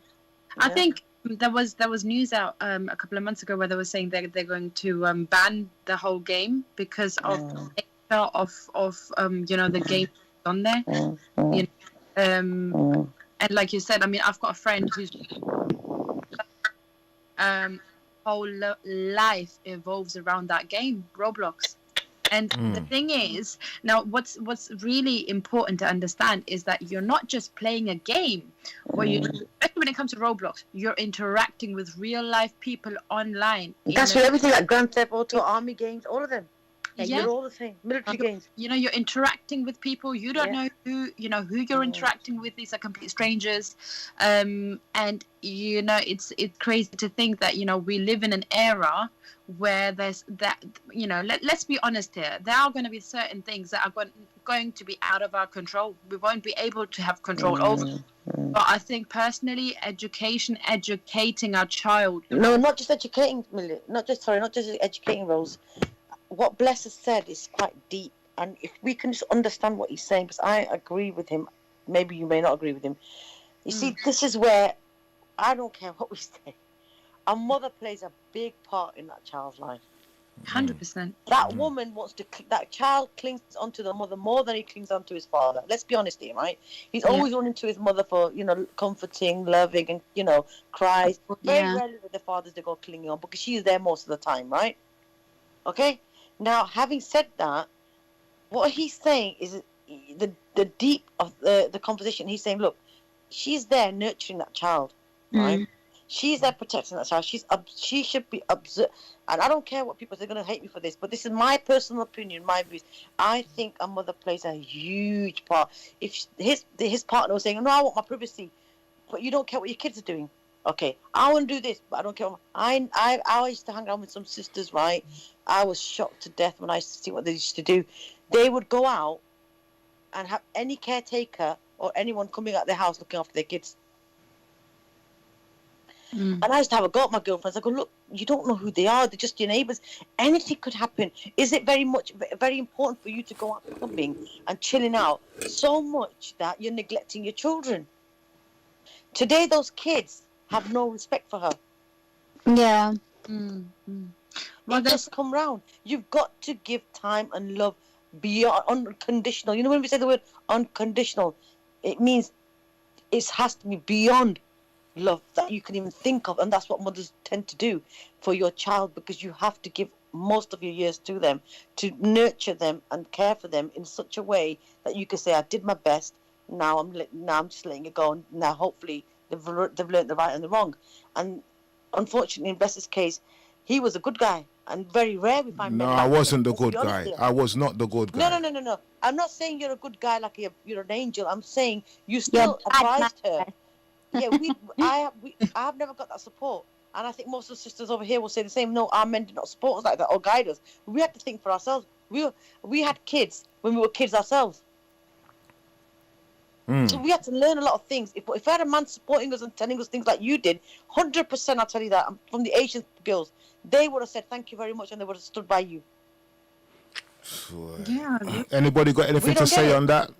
I think there was news out a couple of months ago where they were saying they're going to ban the whole game because of the game on there. And like you said, I mean, I've got a friend whose whole life evolves around that game, Roblox. And the thing is, now what's really important to understand is that you're not just playing a game, especially when it comes to Roblox, you're interacting with real life people online. That's for everything, like Grand Theft Auto, army games, all of them. You're all the same, military games. You know, you're interacting with people. You don't know who you're interacting with. These are complete strangers. And, you know, it's crazy to think that, you know, we live in an era where there's that, you know, let's be honest here. There are going to be certain things that are going to be out of our control. We won't be able to have control over. But I think personally, educating our child. No, not just educating, not just educating, Rose. What Bless has said is quite deep, and if we can just understand what he's saying, because I agree with him, maybe you may not agree with him, You see, this is where I don't care what we say. A mother plays a big part in that child's life. 100%. That woman wants to. That child clings onto the mother more than he clings onto his father. Let's be honest here, right? He's always running to his mother for, comforting, loving, and cries. Very rarely with the fathers they go clinging on because she's there most of the time, right? Okay. Now, having said that, what he's saying is the deep of the conversation. He's saying, look, she's there nurturing that child, right? She's there protecting that child. She should be observed. And I don't care what people say, they're going to hate me for this, but this is my personal opinion, my views. I think a mother plays a huge part. If his partner was saying, no, I want my privacy, but you don't care what your kids are doing. Okay, I want to do this, but I don't care. I used to hang out with some sisters, right? I was shocked to death when I used to see what they used to do. They would go out and have any caretaker or anyone coming out their house looking after their kids. And I used to have a go at my girlfriends. I go, look, you don't know who they are. They're just your neighbours. Anything could happen. Is it very important for you to go out clubbing and chilling out so much that you're neglecting your children? Today, those kids have no respect for her. Yeah. Well, just come round. You've got to give time and love beyond unconditional. You know when we say the word unconditional, it means it has to be beyond love that you can even think of, and that's what mothers tend to do for your child, because you have to give most of your years to them, to nurture them and care for them in such a way that you can say, I did my best, now I'm just letting it go, and now hopefully they've learned the right and the wrong. And unfortunately, in Bless's case, he was a good guy, and very rare we find men like I wasn't him. the good guy. I was not the good guy. No. I'm not saying you're a good guy like you're an angel. I'm saying you still advised her. Yeah, I've never got that support, and I think most of the sisters over here will say the same. No, our men did not support us like that or guide us. We had to think for ourselves. We had kids when we were kids ourselves, so we had to learn a lot of things. If I had a man supporting us and telling us things like you did, 100%, I'll tell you that. From the Asian girls, they would have said thank you very much, and they would have stood by you. Yeah. Anybody got anything to say on that?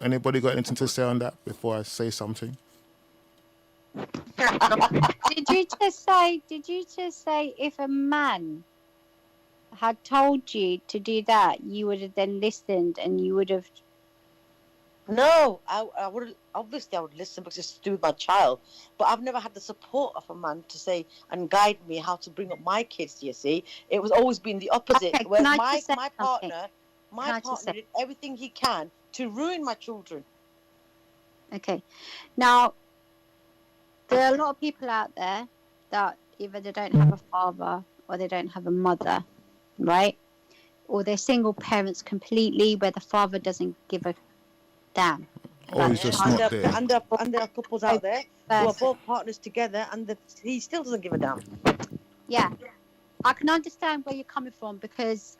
Anybody got anything to say on that before I say something? Did you just say if a man had told you to do that, you would have then listened and you would have? No, I would obviously I would listen because it's to do with my child, but I've never had the support of a man to say and guide me how to bring up my kids. You see, it was always been the opposite. Okay, where my partner did everything he can to ruin my children. Okay, now there are a lot of people out there that either they don't have a father or they don't have a mother, right? Or they're single parents completely, where the father doesn't give a damn. Oh, he's just not there. And there are couples out there who are both partners together, and he still doesn't give a damn. Yeah, I can understand where you're coming from, because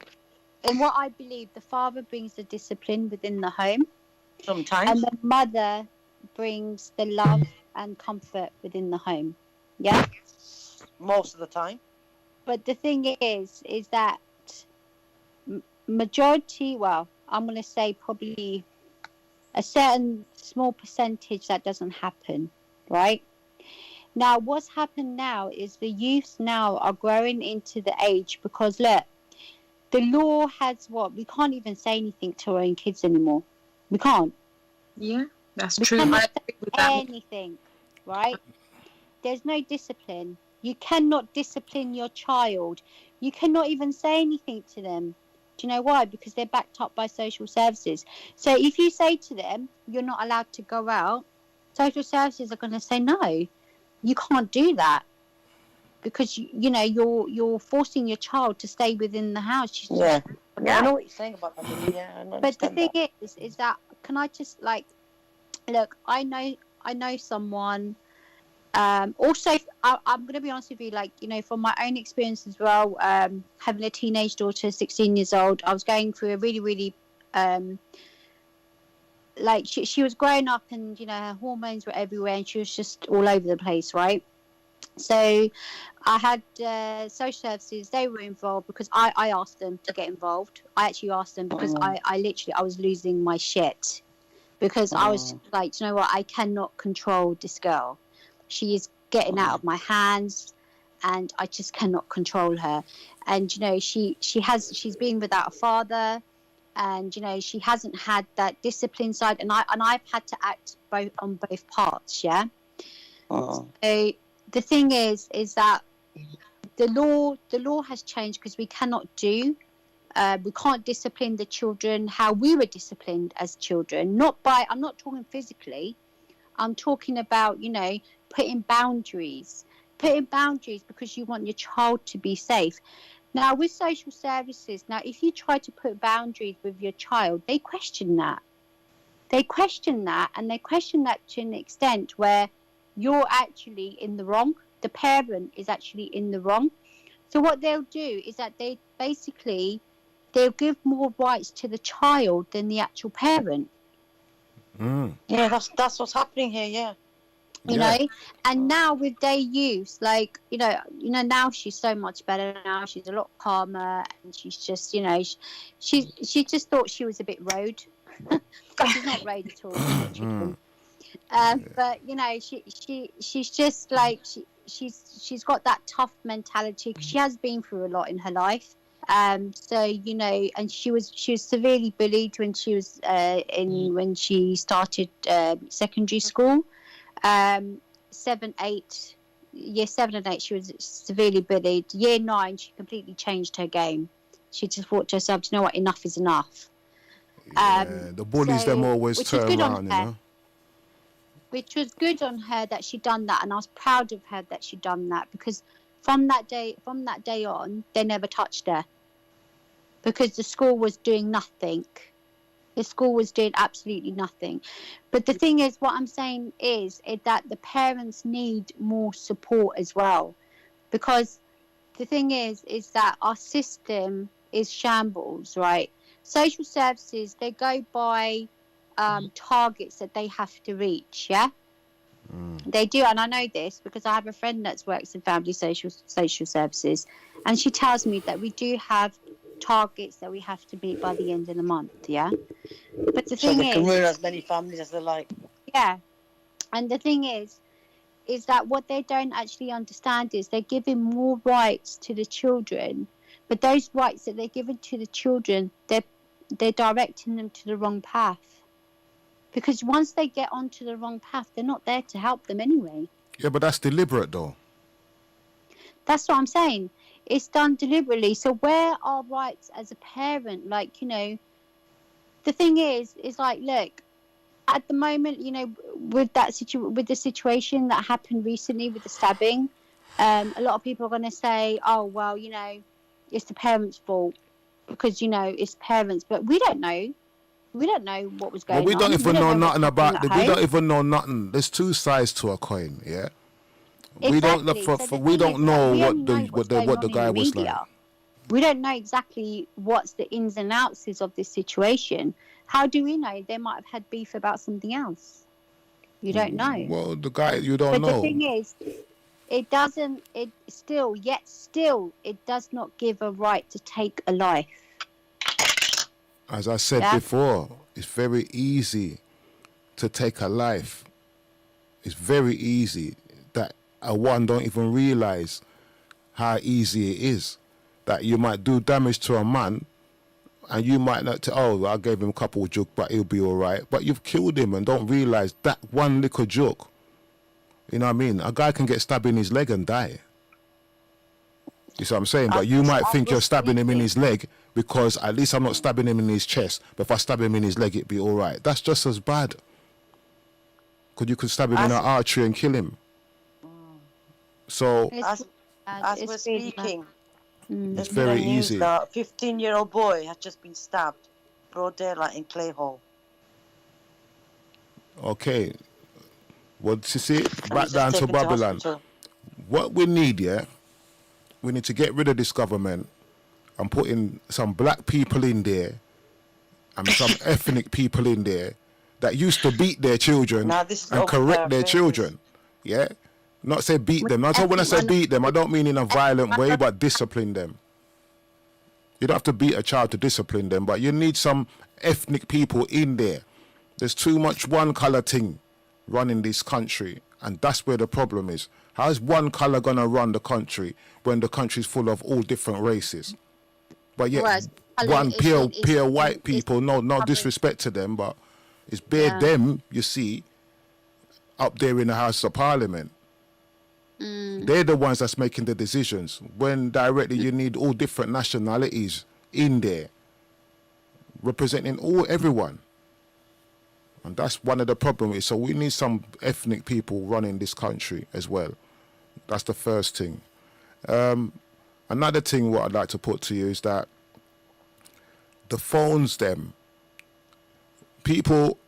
in what I believe, the father brings the discipline within the home. Sometimes. And the mother brings the love and comfort within the home. Yeah? Most of the time. But the thing is that majority, well, I'm going to say probably a certain small percentage that doesn't happen, right? Now, what's happened now is the youths now are growing into the age, because look, the law has we can't even say anything to our own kids anymore. We can't. Yeah, that's we true. Cannot say anything, right? There's no discipline. You cannot discipline your child. You cannot even say anything to them. Do you know why? Because they're backed up by social services. So if you say to them, you're not allowed to go out, social services are going to say, no, you can't do that. Because, you're forcing your child to stay within the house. Yeah, I know what you're saying about that. Yeah, but the thing is that, can I just, look, I know someone. Also, I'm going to be honest with you, from my own experience as well, having a teenage daughter, 16 years old, I was going through a really, really, she was growing up, and, her hormones were everywhere, and she was just all over the place, right? So I had social services. They were involved because I asked them to get involved. I actually asked them because I was losing my shit. because I was like, you know what, I cannot control this girl. She is getting out of my hands, and I just cannot control her. And you know, she's been without a father, and you know, she hasn't had that discipline side, and I've had to act on both parts. Yeah. So the thing is that the law has changed, because we cannot we can't discipline the children how we were disciplined as children. I'm not talking physically. I'm talking about, you know, putting boundaries because you want your child to be safe. Now, with social services, if you try to put boundaries with your child, they question that. And they question that to an extent where you're actually in the wrong. The parent is actually in the wrong. So what they'll do is that they'll give more rights to the child than the actual parent. Yeah, that's what's happening here. Yeah. You know, and now with their use, like, you know, now she's so much better now. She's a lot calmer, and she's just, you know, she just thought she was a bit rude. She's not rude at all. But you know, she's just like she's got that tough mentality, because she has been through a lot in her life. So you know, and she was severely bullied when she was when she started secondary school. 7, 8, year 7 and 8, she was severely bullied. Year 9, she completely changed her game. She just thought to herself, you know what, enough is enough. The bullies, them always turn around, you know. Which was good on her that she done that, and I was proud of her that she done that, because from that day on, they never touched her, because the school was doing nothing. The school was doing absolutely nothing. But the thing is, what I'm saying is that the parents need more support as well. Because the thing is that our system is shambles, right? Social services, they go by targets that they have to reach, yeah? They do, and I know this because I have a friend that works in family social services, and she tells me that we do have targets that we have to meet by the end of the month, yeah? But the thing they can ruin as many families as they like. Yeah. And the thing is that what they don't actually understand is they're giving more rights to the children, but those rights that they're giving to the children, they're directing them to the wrong path. Because once they get onto the wrong path, they're not there to help them anyway. Yeah, but that's deliberate, though. That's what I'm saying. It's done deliberately. So where are rights as a parent? Like, you know, the thing is like, look, at the moment, you know, with the situation that happened recently with the stabbing, a lot of people are going to say, oh, well, you know, it's the parents' fault because, you know, it's parents. But we don't know. We don't know what was going on. We don't even know nothing about it. We don't even know nothing. There's two sides to a coin, yeah? Exactly. We don't know what the guy was like. We don't know exactly what's the ins and outs of this situation. How do we know? They might have had beef about something else. You don't know. Well, the guy, you don't know. But the thing is, it does not give a right to take a life. As I said before, it's very easy to take a life. It's very easy that one don't even realize how easy it is. That you might do damage to a man and you might not, I gave him a couple of jokes, but he'll be all right. But you've killed him and don't realize that one little joke. You know what I mean? A guy can get stabbed in his leg and die. You see what I'm saying? But you might think you're stabbing him in his leg because at least I'm not stabbing him in his chest. But if I stab him in his leg, it'd be all right. That's just as bad. Because you could stab him in an artery and kill him. So, as we're speaking, it's very easy. A 15-year-old boy has just been stabbed, broad daylight in Clayhall. Okay. Well, you see, back down to Babylon. What we need, we need to get rid of this government and put in some black people in there and some ethnic people in there that used to beat their children and correct their children. Yeah? Not say beat them. Not when I say beat them, I don't mean in a violent way, but discipline them. You don't have to beat a child to discipline them, but you need some ethnic people in there There's too much one color thing running this country, and that's where the problem is. How is one color gonna run the country when the country's full of all different races? But yet, Whereas one pure white it's people, no disrespect to them, but it's bare them, you see, up there in the House of Parliament. They're the ones that's making the decisions, when directly you need all different nationalities in there, representing everyone. And that's one of the problems. So we need some ethnic people running this country as well. That's the first thing. Another thing what I'd like to put to you is that the phones, them people,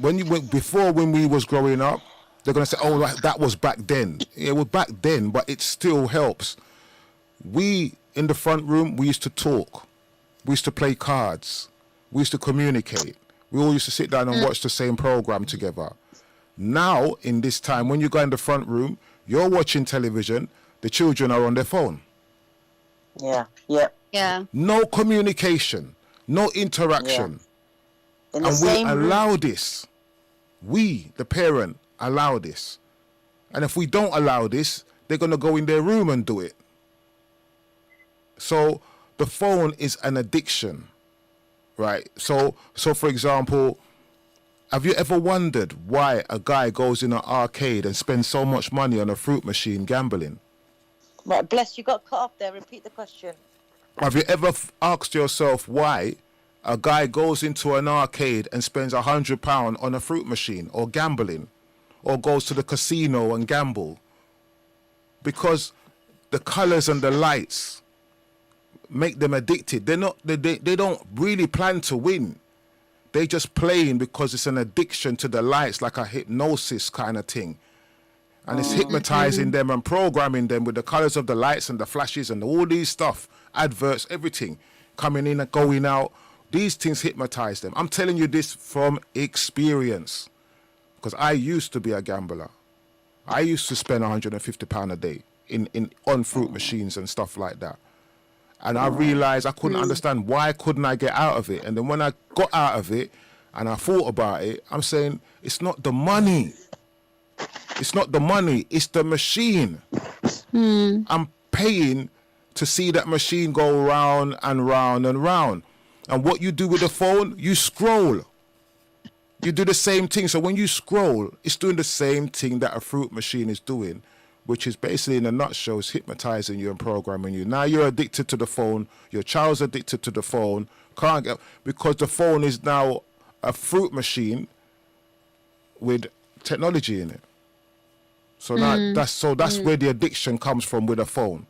when we was growing up, they're gonna say, "Oh, that was back then." It was back then, but it still helps. We in the front room, we used to talk, we used to play cards, we used to communicate. We all used to sit down and watch the same program together. Now, in this time, when you go in the front room, you're watching television, the children are on their phone. Yeah. No communication, no interaction. In And the we same allow this. We, the parent, allow this. And if we don't allow this, they're going to go in their room and do it. So the phone is an addiction, right? So for example, have you ever wondered why a guy goes in an arcade and spends so much money on a fruit machine gambling? Right, bless you, got cut off there. Repeat the question. Have you ever asked yourself why a guy goes into an arcade and spends £100 on a fruit machine or gambling, or goes to the casino and gamble? Because the colors and the lights make them addicted. They don't really plan to win. They just playing because it's an addiction to the lights, like a hypnosis kind of thing. And it's hypnotizing them and programming them with the colors of the lights and the flashes and all these stuff, adverts, everything coming in and going out. These things hypnotize them. I'm telling you this from experience, because I used to be a gambler. I used to spend £150 a day on fruit machines and stuff like that. And I realized I couldn't understand why couldn't I get out of it. And then when I got out of it and I thought about it, I'm saying it's not the money. It's not the money, it's the machine. I'm paying to see that machine go round and round and round. And what you do with the phone, you scroll. You do the same thing. So when you scroll, it's doing the same thing that a fruit machine is doing, which is basically, in a nutshell, is hypnotizing you and programming you. Now you're addicted to the phone. Your child's addicted to the phone. Can't get, because the phone is now a fruit machine with technology in it. So now that's where the addiction comes from with a phone.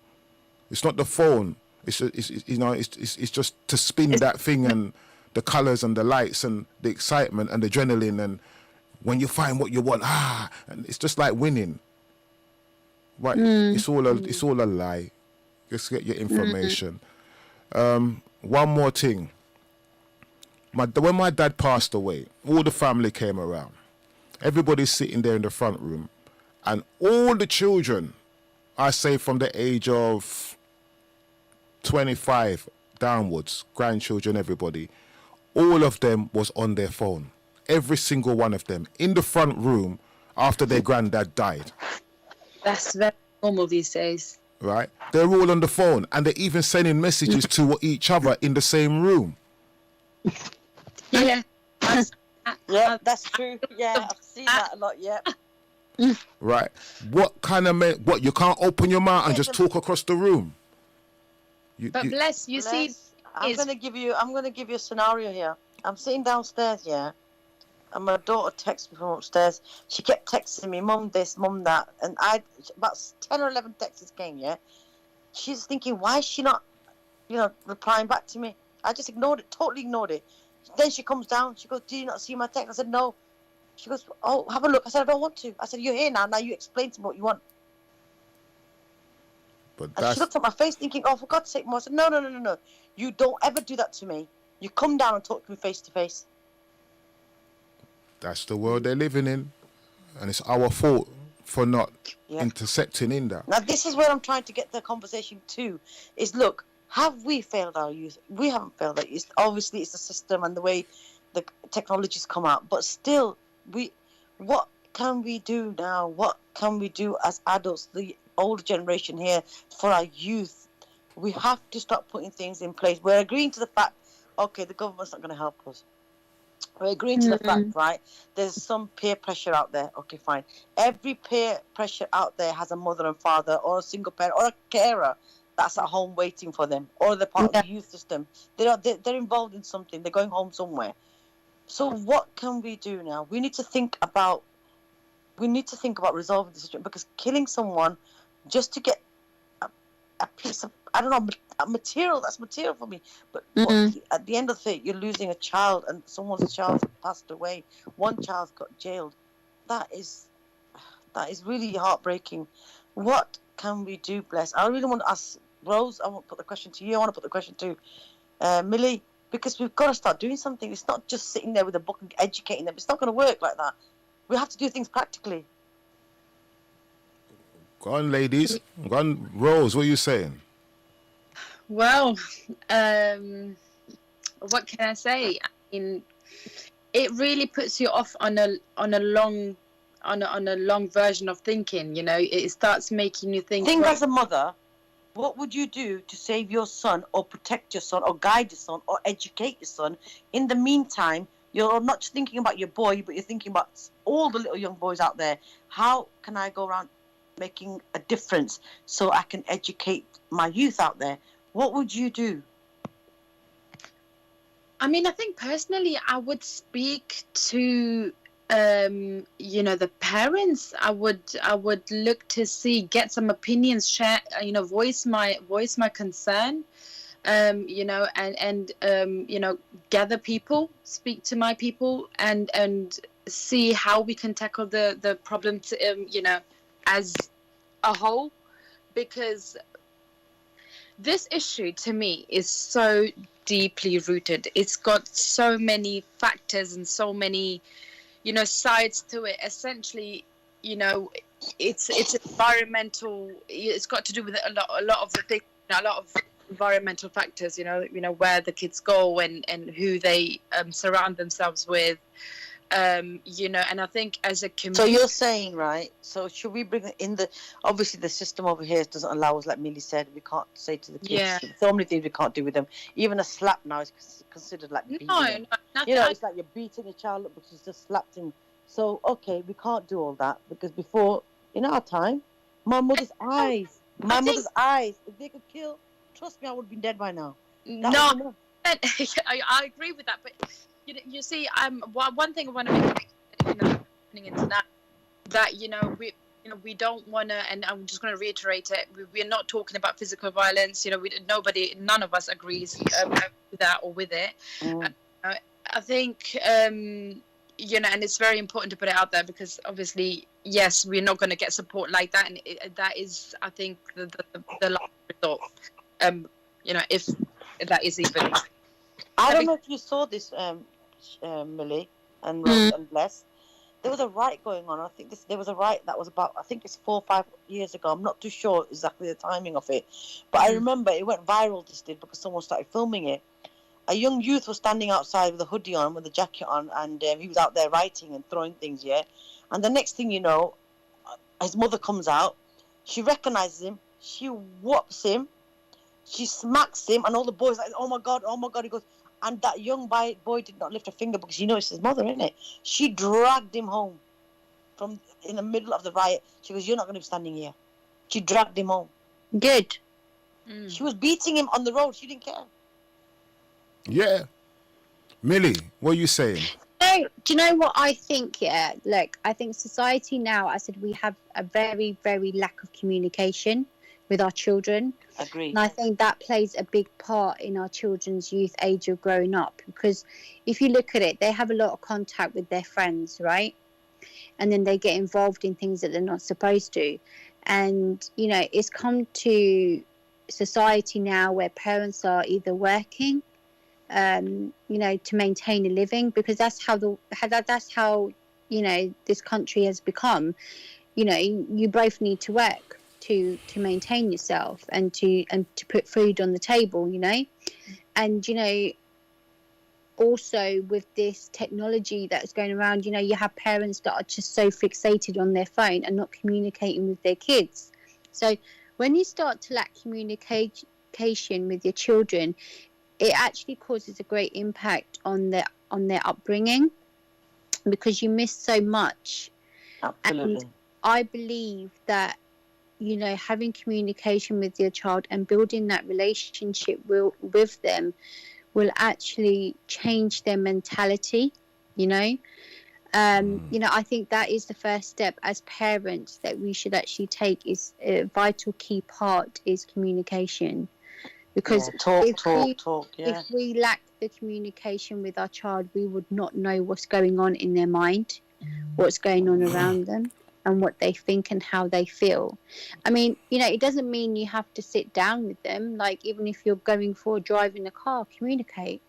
It's not the phone. It's just to spin that thing and the colors and the lights and the excitement and the adrenaline, and when you find what you want, and it's just like winning. Right? It's all a lie. Just get your information. One more thing. When my dad passed away, all the family came around. Everybody's sitting there in the front room, and all the children, I say from the age of 25 downwards, grandchildren, everybody, all of them was on their phone. Every single one of them in the front room after their granddad died. That's very normal these days. Right? They're all on the phone, and they're even sending messages to each other in the same room. Yeah. Yeah, that's true. Yeah, I've seen that a lot, yeah. Right? What kind of what, you can't open your mouth and just talk across the room? But bless, you see, I'm gonna give you a scenario here. I'm sitting downstairs, yeah, and my daughter texts me from upstairs. She kept texting me, "Mum this, Mum that," and about 10 or 11 texts came, yeah. She's thinking, why is she not, replying back to me? I just ignored it, totally ignored it. Then she comes down, she goes, "Did you not see my text?" I said, "No." She goes, "Oh, have a look." I said, "I don't want to." I said, "You're here now you explain to me what you want." But and she looked at my face thinking, "Oh, for God's sake, Mom." I said, No. You don't ever do that to me. You come down and talk to me face to face. That's the world they're living in. And it's our fault for not intercepting in that. Now, this is where I'm trying to get the conversation to, is look, have we failed our youth? We haven't failed our youth. Obviously, it's the system and the way the technologies come out, but still, what can we do now? What can we do as adults, the older generation here, for our youth? We have to start putting things in place. We're agreeing to the fact, okay, the government's not going to help us. We're agreeing to the fact, right? There's some peer pressure out there. Okay, fine. Every peer pressure out there has a mother and father, or a single parent, or a carer that's at home waiting for them, or they're part of the youth system. They're involved in something. They're going home somewhere. So what can we do now? We need to think about resolving the situation, because killing someone just to get a piece of, I don't know, material, that's material for me. But at the end of the day, you're losing a child, and someone's child passed away. One child got jailed. That is really heartbreaking. What can we do, Bless? I really want to ask Rose, I want to put the question to you. I want to put the question to Millie, because we've got to start doing something. It's not just sitting there with a book and educating them. It's not going to work like that. We have to do things practically. Go on, ladies. Go on, Rose. What are you saying? Well, what can I say? I mean, it really puts you off on a long version of thinking. You know, it starts making you think. As a mother, what would you do to save your son, or protect your son, or guide your son, or educate your son? In the meantime, you're not just thinking about your boy, but you're thinking about all the little young boys out there. How can I go around making a difference so I can educate my youth out there? What would you do? I mean, I think personally, I would speak to, the parents. I would look to see, get some opinions, share, voice my concern, and gather people, speak to my people, and see how we can tackle the problem, as a whole, because this issue to me is so deeply rooted. It's got so many factors and so many, sides to it. Essentially, it's environmental. It's got to do with a lot of the things, a lot of environmental factors. Where the kids go and who they surround themselves with. And I think as a community. So you're saying, right? So should we bring it in obviously the system over here doesn't allow us, like Millie said, we can't say to the kids. Yeah. So many things we can't do with them. Even a slap now is considered like beating. No, it's like you're beating a child up because you just slapped him. So okay, we can't do all that, because before, in our time, my mother's eyes, if they could kill, trust me, I would have been dead by now. I agree with that, but you see, one thing I want to make into that we don't want to, and I'm just going to reiterate it. We're not talking about physical violence. None of us agrees with that or with it. I think and it's very important to put it out there, because obviously, yes, we're not going to get support like that, and that is, I think, the last resort. If that is even. I don't know if you saw this, Millie and Rose and Bless. There was a riot going on. I think there was a riot that was about, I think it's 4 or 5 years ago. I'm not too sure exactly the timing of it, but I remember it went viral. This did, because someone started filming it. A young youth was standing outside with a hoodie on, with a jacket on, and he was out there writing and throwing things. Yeah, and the next thing you know, his mother comes out. She recognizes him. She whops him. She smacks him, and all the boys like, oh my god. He goes. And that young boy did not lift a finger, because it's his mother, isn't it? She dragged him home from in the middle of the riot. She goes, "You're not going to be standing here." She dragged him home. Good. She was beating him on the road. She didn't care. Yeah. Millie, what are you saying? Do you know what I think? Yeah, look, I think society now, I said, we have a very, very lack of communication with our children. Agreed. And I think that plays a big part in our children's youth age of growing up, because if you look at it, they have a lot of contact with their friends, right? And then they get involved in things that they're not supposed to. And, it's come to society now where parents are either working, to maintain a living, because that's how this country has become. You both need to work to maintain yourself and to put food on the table, and also with this technology that's going around, you know, you have parents that are just so fixated on their phone and not communicating with their kids. So when you start to lack communication with your children, it actually causes a great impact on their upbringing, because you miss so much. Absolutely. And I believe that, you know, having communication with your child and building that relationship with them will actually change their mentality, you know. You know, I think that is the first step as parents that we should actually take. Is a vital key part is communication, because talk. if we lack the communication with our child, we would not know what's going on in their mind, what's going on around them, and what they think and how they feel. I mean, you know, it doesn't mean you have to sit down with them. Like, even if you're going for a drive in a car, communicate.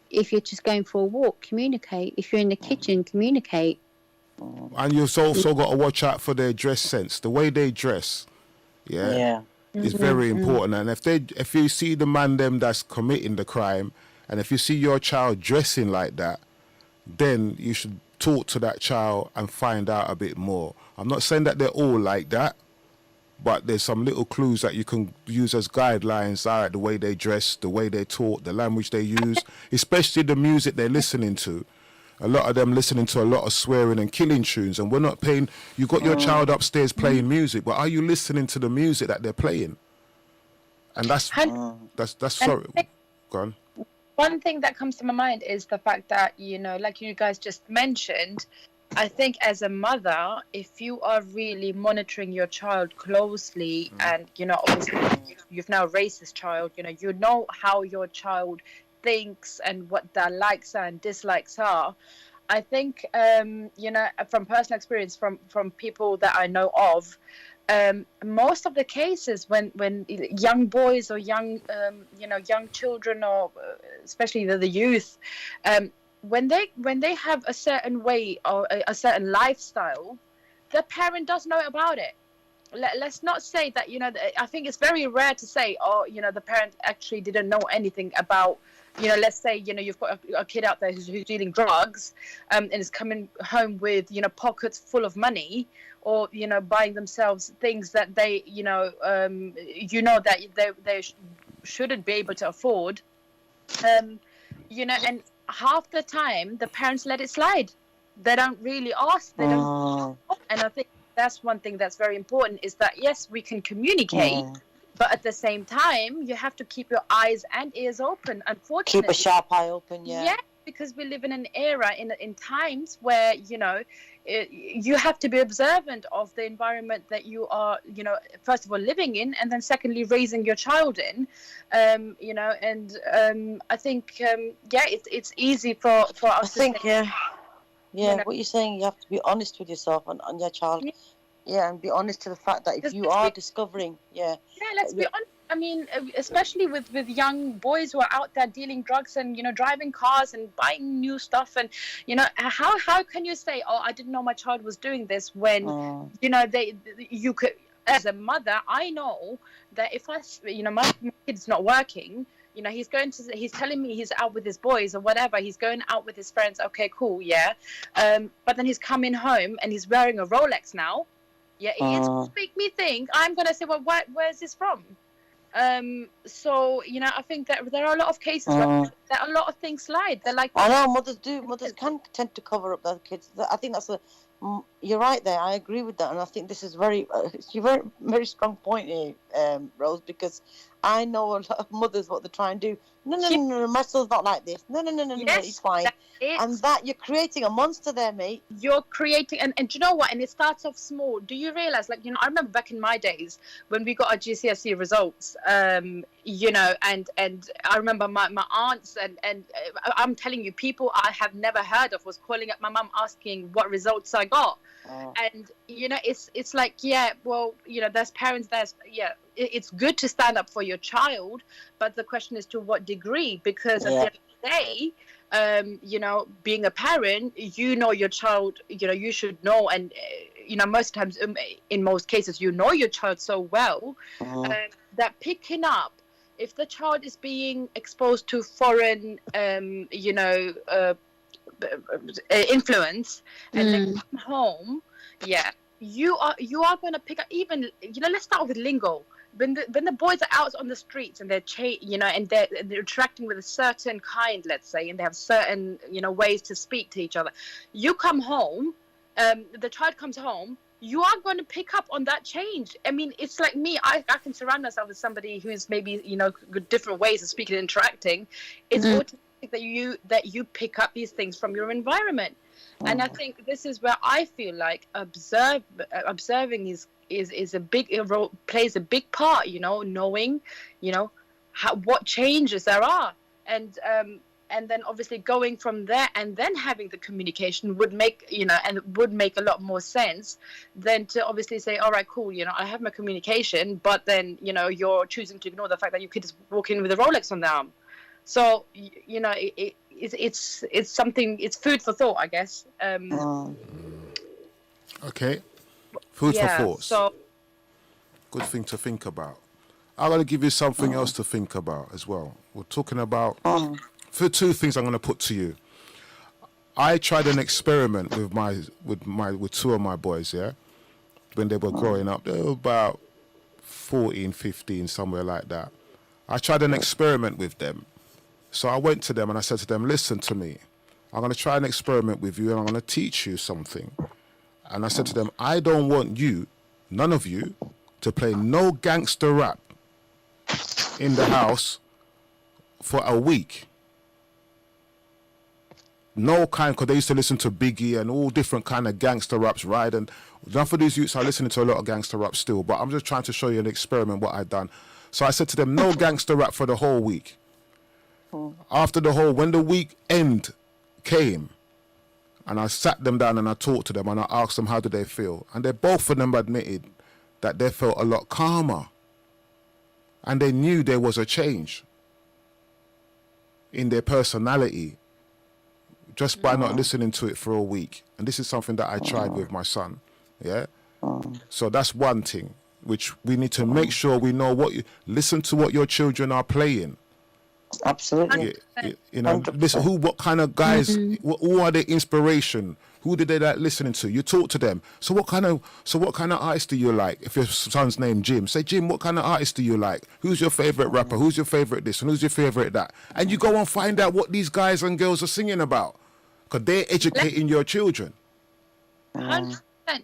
If you're just going for a walk, communicate. If you're in the kitchen, communicate. And you've also got to watch out for their dress sense, the way they dress. Yeah. Is very important. And if you see the man them that's committing the crime, and if you see your child dressing like that, then you should talk to that child and find out a bit more. I'm not saying that they're all like that, but there's some little clues that you can use as guidelines. All right, the way they dress, the way they talk, the language they use, especially the music they're listening to. A lot of them listening to a lot of swearing and killing tunes, and we're not paying. You got your child upstairs playing music, but are you listening to the music that they're playing? And that's sorry. Go on. One thing that comes to my mind is the fact that, you know, like you guys just mentioned, I think as a mother, if you are really monitoring your child closely, and, you know, obviously you've now raised this child, you know how your child thinks and what their likes and dislikes are. I think, you know, from personal experience, from people that I know of, most of the cases when young boys or young children, or especially the youth, when they have a certain way or a certain lifestyle, the parent does know about it. Let's not say that, you know, I think it's very rare to say, oh, you know, the parent actually didn't know anything about, you know, let's say, you know, you've got a kid out there who's dealing drugs, and is coming home with, you know, pockets full of money, or, you know, buying themselves things that they, you know that they shouldn't be able to afford, you know, and half the time the parents let it slide. They don't really ask. They don't. And I think that's one thing that's very important, is that, yes, we can communicate, but at the same time, you have to keep your eyes and ears open. Unfortunately, keep a sharp eye open. Yeah, because we live in an era, in times where, you know, you have to be observant of the environment that you are, you know, first of all living in, and then secondly raising your child in, you know. And I think it's easy for us. I think you know, what you're saying, you have to be honest with yourself and your child. Yeah, and be honest to the fact that if you are discovering, let's be honest. I mean, especially with young boys who are out there dealing drugs and, you know, driving cars and buying new stuff, and, you know, how can you say, oh, I didn't know my child was doing this, when you know, you could, as a mother, I know that if you know, my kid's not working, you know, he's telling me he's out with his boys or whatever, he's going out with his friends, okay, cool, but then he's coming home and he's wearing a Rolex now. It's going to make me think, I'm going to say, well, where's this from? So, you know, I think that there are a lot of cases where a lot of things slide. They're like, I know mothers can tend to cover up their kids. I think that's you're right there. I agree with that, and I think this is very very strong point here, Rose, because I know a lot of mothers what they try and do. No, my son's not like this. No, it's fine. And that you're creating a monster there, mate. You're creating, and do you know what? And it starts off small. Do you realize, like, you know, I remember back in my days when we got our GCSE results, you know, and I remember my aunts and I'm telling you, people I have never heard of was calling up my mum asking what results I got. And, you know, it's like, well, you know, there's parents, it's good to stand up for your child, but the question is to what degree, because at the end of the day, you know, being a parent, you know your child, you know, you should know, and you know, most times, in most cases, you know your child so well that picking up if the child is being exposed to foreign, influence, and then come home, you are going to pick up, even, let's start with lingo. When the boys are out on the streets and they're and they're interacting with a certain kind, let's say, and they have certain ways to speak to each other, you come home, the child comes home, you are going to pick up on that change. I mean, it's like me. I can surround myself with somebody who's maybe different ways of speaking and interacting. It's automatic that you pick up these things from your environment. And I think this is where I feel like observing is a big role, plays a big part. Knowing what changes there are, and then obviously going from there and then having the communication would make a lot more sense than to obviously say, all right, cool, I have my communication, but then you're choosing to ignore the fact that you could just walk in with a Rolex on their arm. So it's something, it's food for thought, I guess. Okay, food for thought. So good thing to think about. I'm going to give you something else to think about as well. We're talking about for two things I'm going to put to you. I tried an experiment with two of my boys, when they were growing up. They were about 14, 15, somewhere like that. I tried an experiment with them. So I went to them and I said to them, listen to me. I'm going to try an experiment with you and I'm going to teach you something. And I said to them, I don't want you, none of you, to play no gangster rap in the house for a week. No kind, because they used to listen to Biggie and all different kind of gangster raps, right? And none of these youths are listening to a lot of gangster rap still, but I'm just trying to show you an experiment, what I've done. So I said to them, no gangster rap for the whole week. After when the weekend came, and I sat them down and I talked to them and I asked them how did they feel, and they both of them admitted that they felt a lot calmer, and they knew there was a change in their personality just by not listening to it for a week. And this is something that I tried with my son. So that's one thing which we need to make sure we know listen to what your children are playing. Absolutely. Listen, what kind of guys, who are their inspiration? Who did they like listening to? You talk to them. So what kind of artist do you like? If your son's named Jim, say, Jim, what kind of artist do you like? Who's your favorite rapper? Who's your favorite this and who's your favorite that? And you go and find out what these guys and girls are singing about, because they're educating your children. 100%.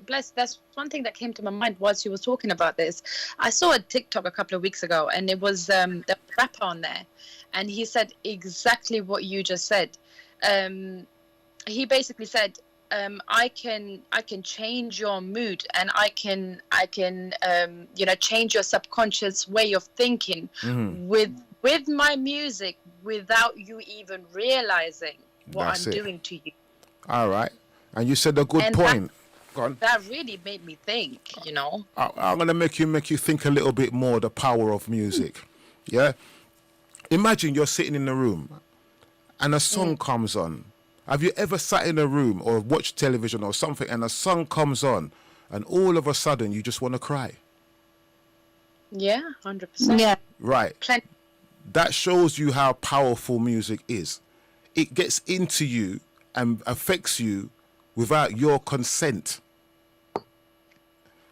Bless. That's one thing that came to my mind whilst you was talking about this. I saw a TikTok a couple of weeks ago, and it was the rapper on there, and he said exactly what you just said. He basically said, I can change your mood, and I can change your subconscious way of thinking with my music without you even realizing what I'm doing to you. All right, and you said a good point. That really made me think, I'm going to make you think a little bit more the power of music. Yeah? Imagine you're sitting in a room and a song comes on. Have you ever sat in a room or watched television or something and a song comes on and all of a sudden you just want to cry? Yeah, 100%. Yeah. Right. That shows you how powerful music is. It gets into you and affects you without your consent.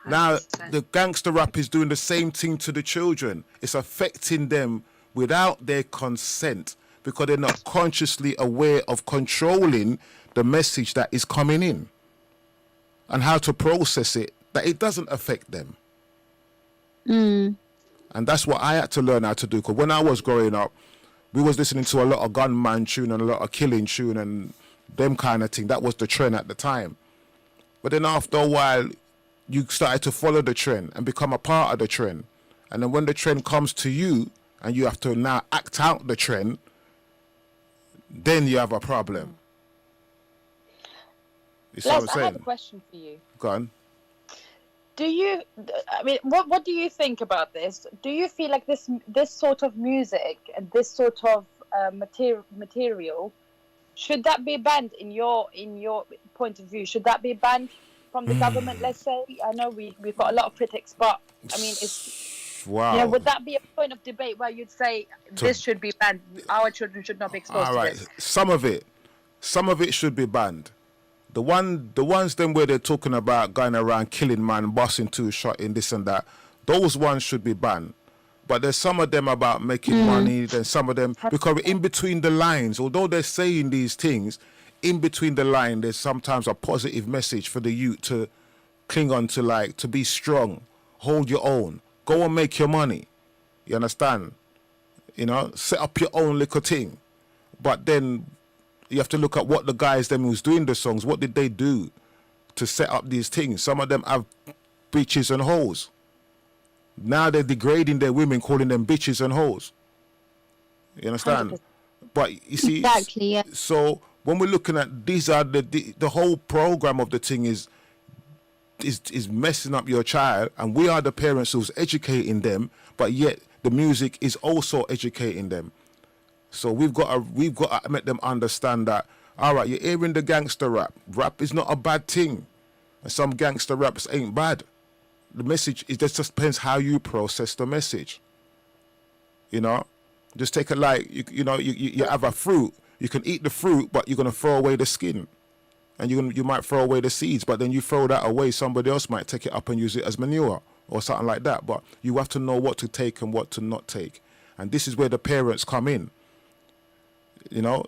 100%. Now, the gangster rap is doing the same thing to the children. It's affecting them without their consent because they're not consciously aware of controlling the message that is coming in and how to process it, that it doesn't affect them. And that's what I had to learn how to do, because when I was growing up, we was listening to a lot of gunman tune and a lot of killing tune and them kind of thing. That was the trend at the time. But then after a while, you started to follow the trend and become a part of the trend. And then when the trend comes to you and you have to now act out the trend, then you have a problem. You see what I'm saying? I have a question for you. Go on. What do you think about this? Do you feel like this sort of music and this sort of material, should that be banned in your point of view? Should that be banned from the government, let's say? I know we've got a lot of critics, but I mean, it's... Wow. You know, would that be a point of debate where you'd say this should be banned? Our children should not be exposed All to right. this. Some of it should be banned. The ones then where they're talking about going around killing man, busting two shot in this and that, those ones should be banned. But there's some of them about making money, then some of them, because in between the lines, although they're saying these things, in between the line, there's sometimes a positive message for the youth to cling on to, like, to be strong, hold your own, go and make your money. You understand? You know, set up your own little thing. But then you have to look at what the guys them who's doing the songs, what did they do to set up these things? Some of them have bitches and hoes. Now they're degrading their women, calling them bitches and hoes. You understand? 100%. But you see, Exactly, yeah. so when we're looking at these are the whole program of the thing is messing up your child, and we are the parents who's educating them, but yet the music is also educating them. So we've got to make them understand that, all right, you're hearing the gangster rap. Rap is not a bad thing. And some gangster raps ain't bad. The message, it just depends how you process the message. You know? Just take it like, you have a fruit. You can eat the fruit, but you're going to throw away the skin. And you might throw away the seeds, but then you throw that away, somebody else might take it up and use it as manure or something like that. But you have to know what to take and what to not take. And this is where the parents come in. You know,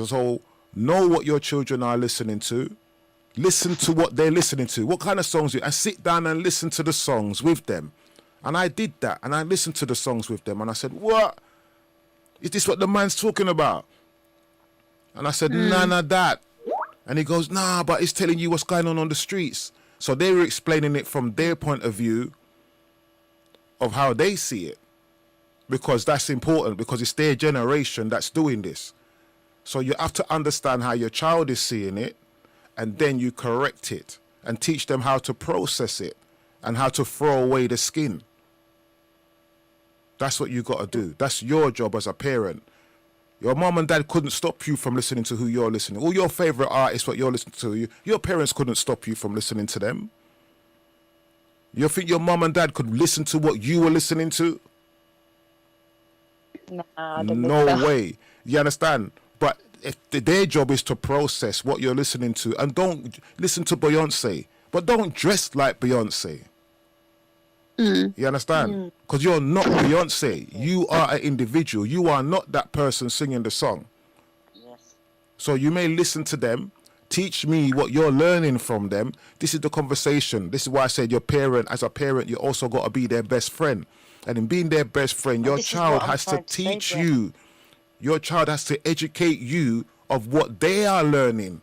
so know what your children are listening to. Listen to what they're listening to. What kind of songs and sit down and listen to the songs with them. And I did that, and I listened to the songs with them, and I said, what? Is this what the man's talking about? And I said, none of that. And he goes, nah, but it's telling you what's going on the streets. So they were explaining it from their point of view of how they see it. Because that's important, because it's their generation that's doing this. So you have to understand how your child is seeing it, and then you correct it and teach them how to process it and how to throw away the skin. That's what you got to do. That's your job as a parent. Your mom and dad couldn't stop you from listening to who you're listening. All your favorite artists, what you're listening to, your parents couldn't stop you from listening to them. You think your mom and dad could listen to what you were listening to? Nah, No way. You understand? But if their job is to process what you're listening to, and don't listen to Beyonce, but don't dress like Beyonce. You understand? Because you're not Beyonce. You are an individual. You are not that person singing the song. Yes. So you may listen to them, teach me what you're learning from them. This is the conversation. This is why I said your parent, as a parent, you also got to be their best friend. And in being their best friend, your child has to teach you. Your child has to educate you of what they are learning.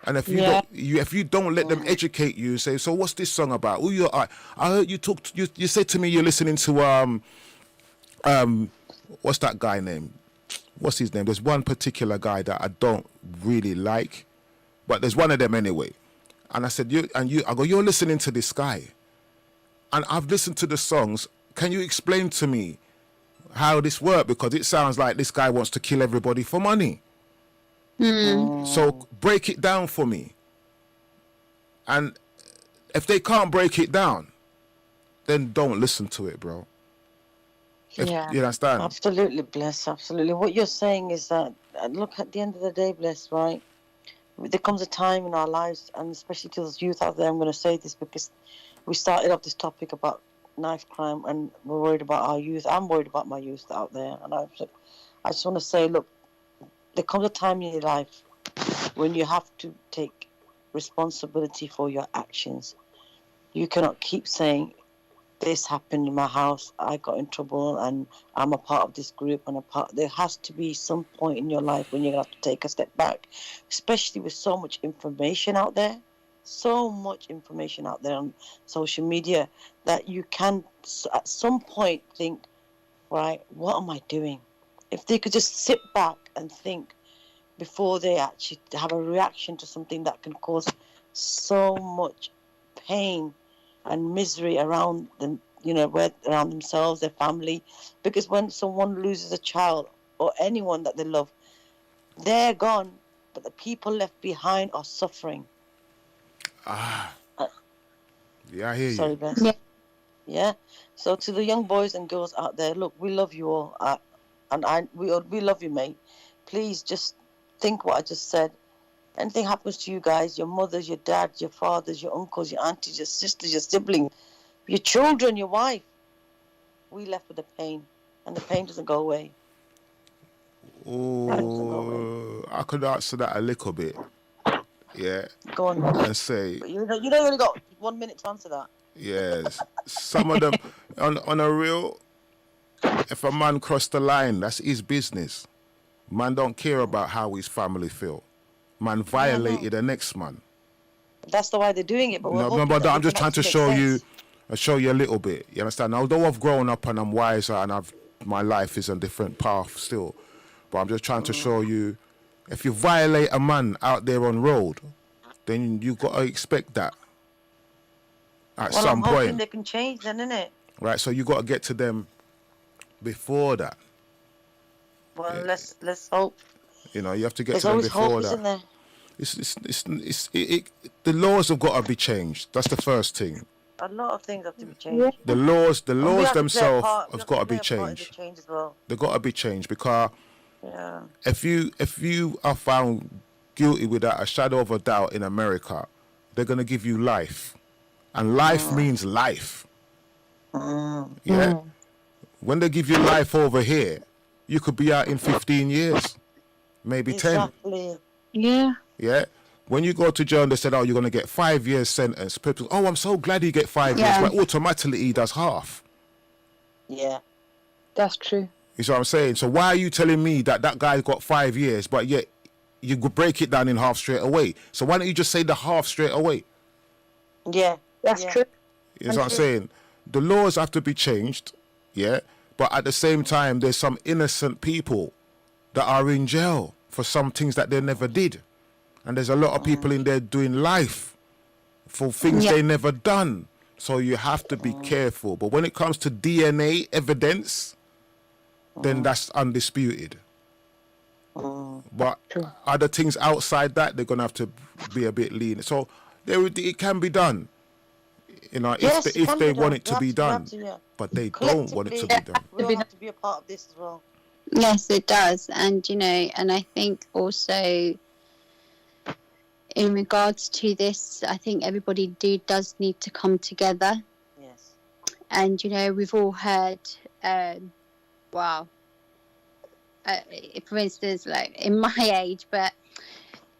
And if you don't let them educate you, say, so what's this song about? Who you are? I heard you talk. You said to me you're listening to what's that guy name? What's his name? There's one particular guy that I don't really like, but there's one of them anyway. And I said, I go, you're listening to this guy, and I've listened to the songs. Can you explain to me how this works? Because it sounds like this guy wants to kill everybody for money. So break it down for me. And if they can't break it down, then don't listen to it, bro. Yeah, you understand? Absolutely, Bless. Absolutely. What you're saying is that, look, at the end of the day, Bless, right? There comes a time in our lives, and especially to those youth out there, I'm going to say this because we started off this topic about knife crime, and we're worried about our youth. I'm worried about my youth out there, and I just want to say, look, there comes a time in your life when you have to take responsibility for your actions. You cannot keep saying, this happened in my house, I got in trouble, and I'm a part of this group, and there has to be some point in your life when you're going to have to take a step back, especially with so much information out there. So much information out there on social media that you can at some point think, right, what am I doing? If they could just sit back and think before they actually have a reaction to something that can cause so much pain and misery around them, around themselves, their family. Because when someone loses a child or anyone that they love, they're gone, but the people left behind are suffering. Yeah, I hear Sorry, you. Bess. Yeah. Yeah. So to the young boys and girls out there, look, we love you all, we love you, mate. Please just think what I just said. Anything happens to you guys, your mothers, your dads, your fathers, your uncles, your aunties, your sisters, your siblings, your children, your wife, we left with the pain, and the pain doesn't go away. Oh, I could answer that a little bit. Yeah. Go on. And say, But you only got 1 minute to answer that. yes, some of them, on a real, if a man crossed the line, that's his business. Man don't care about how his family feel. Man violated the next man. That's the why they're doing it. But but I'm just trying to show you a little bit. You understand? Although I've grown up and I'm wiser and my life is a different path still, but I'm just trying to show you, if you violate a man out there on road, then you got to expect that at some I'm hoping point. They can change then, innit? Right, so you got to get to them before that. Well, let's hope. You know, you have to get There's to them always before hope, that. isn't there? The laws have got to be changed. That's the first thing. A lot of things have to be changed. The laws And we have to themselves play a part- have we got to play be a part in the changed. change as well. They've got to be changed because Yeah. if you are found guilty without a shadow of a doubt in America, they're going to give you life. And life means life. Yeah? When they give you life over here, you could be out in 15 years, maybe 10. Exactly. Yeah. Yeah? When you go to jail, they said, oh, you're going to get 5 years sentence. People, oh, I'm so glad you get 5 years. But automatically he does half. Yeah. That's true. You see what I'm saying? So why are you telling me that guy got 5 years, but yet you could break it down in half straight away? So why don't you just say the half straight away? Yeah. That's true. You know what I'm saying? The laws have to be changed, yeah? But at the same time, there's some innocent people that are in jail for some things that they never did. And there's a lot of people in there doing life for things they never done. So you have to be careful. But when it comes to DNA evidence, then that's undisputed. But other things outside that, they're going to have to be a bit lenient. So it can be done. You know, if they want it to be done. But they don't want it to be done. We all have to be a part of this as well. Yes, it does. And, you know, and I think also in regards to this, I think everybody does need to come together. Yes. And, you know, we've all heard, for instance, like in my age, but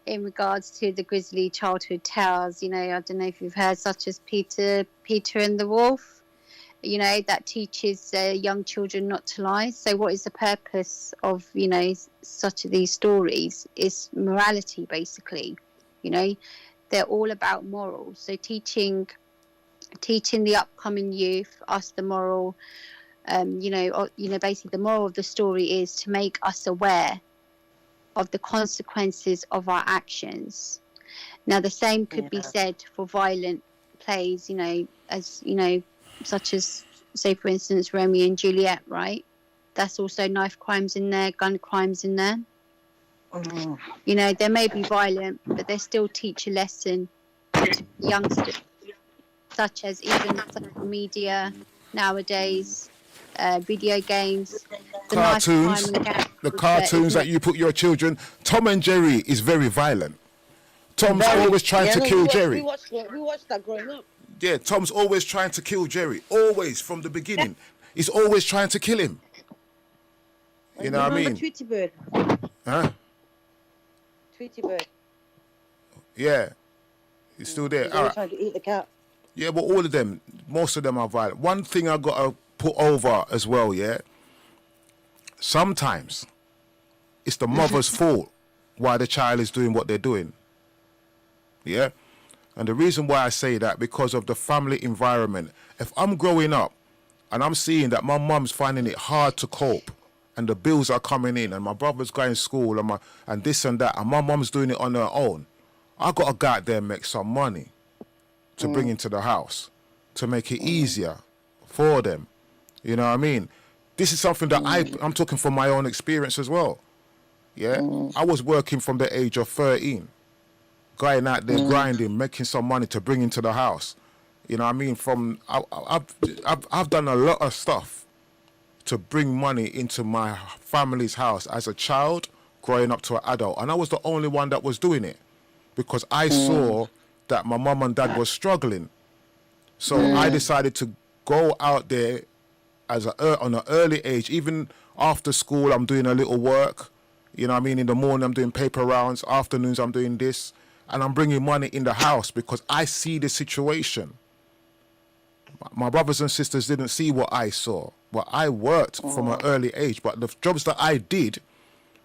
in regards to the grisly childhood tales, you know, I don't know if you've heard, such as Peter and the Wolf, you know, that teaches young children not to lie. So what is the purpose of, you know, such of these stories? Is morality, basically. You know, they're all about morals. So teaching the upcoming youth, us, the moral, basically the moral of the story is to make us aware of the consequences of our actions. Now, the same could be said for violent plays, you know, as, you know, such as, say, for instance, Romeo and Juliet, right? That's also knife crimes in there, gun crimes in there. You know, they may be violent, but they still teach a lesson to youngsters, such as even social media nowadays, video games, cartoons, the cartoons that you put your children. Tom and Jerry is very violent. Tom's always trying to kill Jerry. We watched that growing up. Yeah, Tom's always trying to kill Jerry. Always, from the beginning. He's always trying to kill him. You know what I mean? Tweety Bird. Huh? Tweety Bird. Yeah. He's still there. He's always trying to eat the cat. Yeah, but all of them, most of them are violent. One thing I got to put over as well, yeah? Sometimes it's the mother's fault why the child is doing what they're doing. Yeah? And the reason why I say that, because of the family environment. If I'm growing up and I'm seeing that my mum's finding it hard to cope and the bills are coming in and my brother's going to school and this and that and my mum's doing it on her own, I got to go out there and make some money to bring into the house to make it easier for them. You know what I mean? This is something that I'm talking from my own experience as well. Yeah? I was working from the age of 13. Going out there grinding, making some money to bring into the house. You know what I mean? I've done a lot of stuff to bring money into my family's house as a child, growing up to an adult. And I was the only one that was doing it because I saw that my mum and dad was struggling. So I decided to go out there on an early age. Even after school, I'm doing a little work. You know what I mean? In the morning, I'm doing paper rounds. Afternoons, I'm doing this. And I'm bringing money in the house because I see the situation. My brothers and sisters didn't see what I saw. But I worked from an early age. But the jobs that I did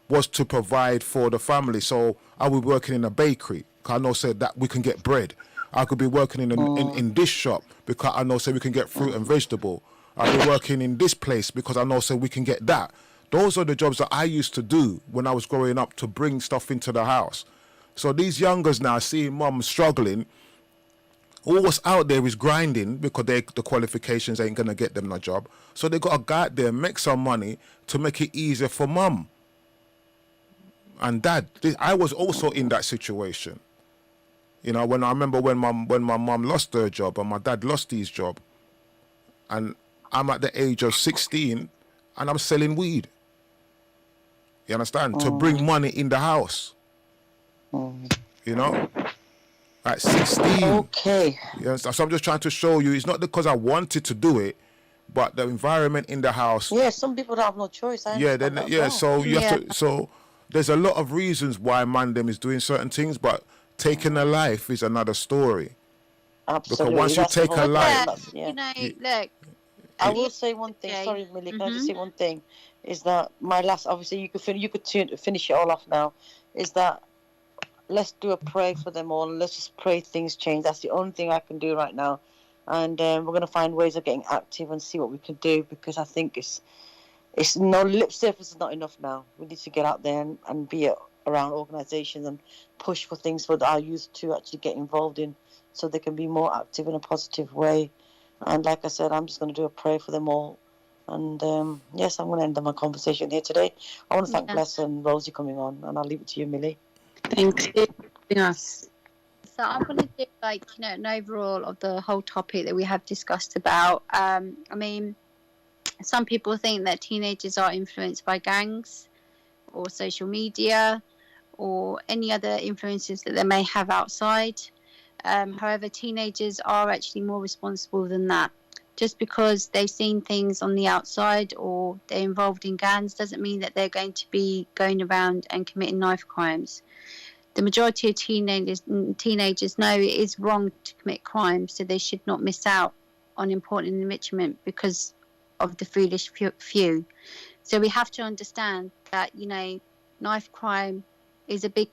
was to provide for the family. So I would be working in a bakery because I know said that we can get bread. I could be working in this shop because I know said we can get fruit and vegetable. I'll be working in this place because I know said we can get that. Those are the jobs that I used to do when I was growing up to bring stuff into the house. So these youngers now seeing mum struggling, all what's out there is grinding because the qualifications ain't going to get them a job. So they got to go out there and make some money to make it easier for mum and dad. I was also in that situation. You know, when I remember when my mum lost her job and my dad lost his job, and I'm at the age of 16 and I'm selling weed. You understand? To bring money in the house. You know? At 16. Okay. You understand? So I'm just trying to show you, it's not because I wanted to do it, but the environment in the house. Yeah, some people don't have no choice. So you have to. So there's a lot of reasons why Mandem is doing certain things, but taking a life is another story. Absolutely. Because once you take a life, you know, look. I will say one thing. Okay. Sorry, Millie. Can I just say one thing? Is that my last? Obviously, you could finish it all off now. Is that let's do a prayer for them all. Let's just pray things change. That's the only thing I can do right now, and we're going to find ways of getting active and see what we can do because I think it's no lip surface is not enough now. We need to get out there and be around organisations and push for things for our youth to actually get involved in, so they can be more active in a positive way. And like I said, I'm just going to do a prayer for them all. And yes, I'm going to end my conversation here today. I want to thank Bless and Rosie coming on, and I'll leave it to you, Millie. Thank you. Yes. So I'm going to do an overall of the whole topic that we have discussed about. I mean, some people think that teenagers are influenced by gangs or social media or any other influences that they may have outside. However, teenagers are actually more responsible than that. Just because they've seen things on the outside or they're involved in gangs doesn't mean that they're going to be going around and committing knife crimes. The majority of teenagers know it is wrong to commit crimes, so they should not miss out on important enrichment because of the foolish few. So we have to understand that, knife crime is a big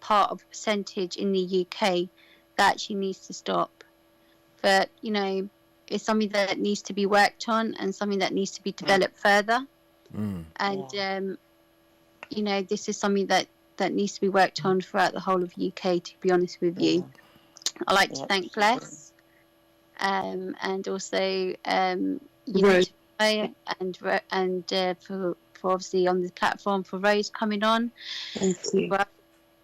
part of percentage in the UK that actually needs to stop. But, it's something that needs to be worked on and something that needs to be developed further. And, this is something that needs to be worked on throughout the whole of UK, to be honest with you. I'd like to thank Bless and also Unityify and for obviously on the platform for Rose coming on. Thank you.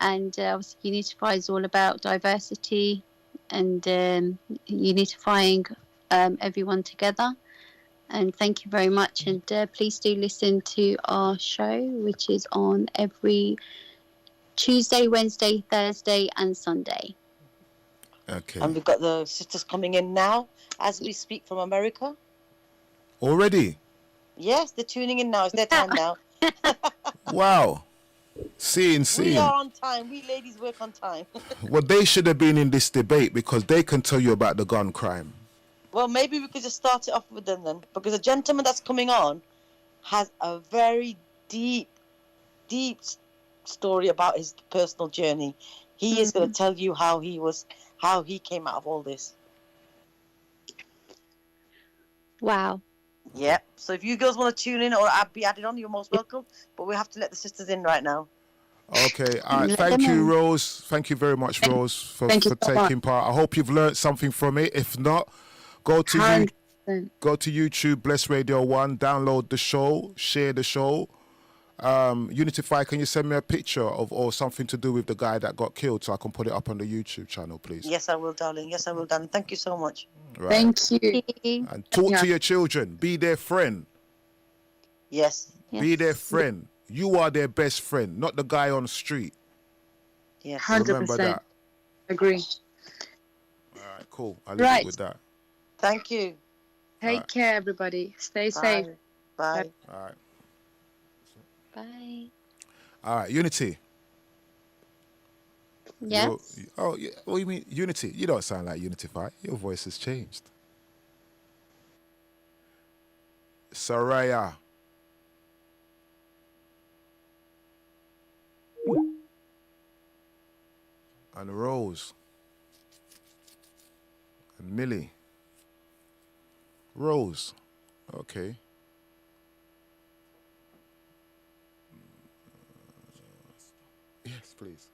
And obviously Unityify is all about diversity and unifying everyone together. And thank you very much. And please do listen to our show, which is on every Tuesday, Wednesday, Thursday and Sunday. Okay. And we've got the sisters coming in now as we speak from America. Already? Yes, they're tuning in now. It's their time now. Wow. Seeing. We are on time. We ladies work on time. Well, they should have been in this debate because they can tell you about the gun crime. Well, maybe we could just start it off with them then. Because the gentleman that's coming on has a very deep story about his personal journey. He is going to tell you how he came out of all this. Wow. Yeah. So if you girls want to tune in or be added on, you're most welcome. But we have to let the sisters in right now. Okay. All right. Thank you, Rose. Thank you very much, Rose, for taking part. I hope you've learned something from it. If not, go to YouTube, Bless Radio 1, download the show, share the show, Unityify, can you send me a picture of or something to do with the guy that got killed so I can put it up on the YouTube channel, please? Yes, I will, darling. Yes, I will, darling. Thank you so much. Right. Thank you. And talk Yeah. to your children. Be their friend. Yes. Be their friend. You are their best friend, not the guy on the street. Yes. 100%. Remember that. Agree. All right, cool. I'll leave it with that. Thank you. Take care, everybody. Stay Bye. safe. Bye. All right. Bye. All right, Unity. Yes. Oh, yeah. What do you mean, Unity? You don't sound like Unityify. Your voice has changed. Saraya. And Rose. And Millie. Rose. Okay. Yes, please.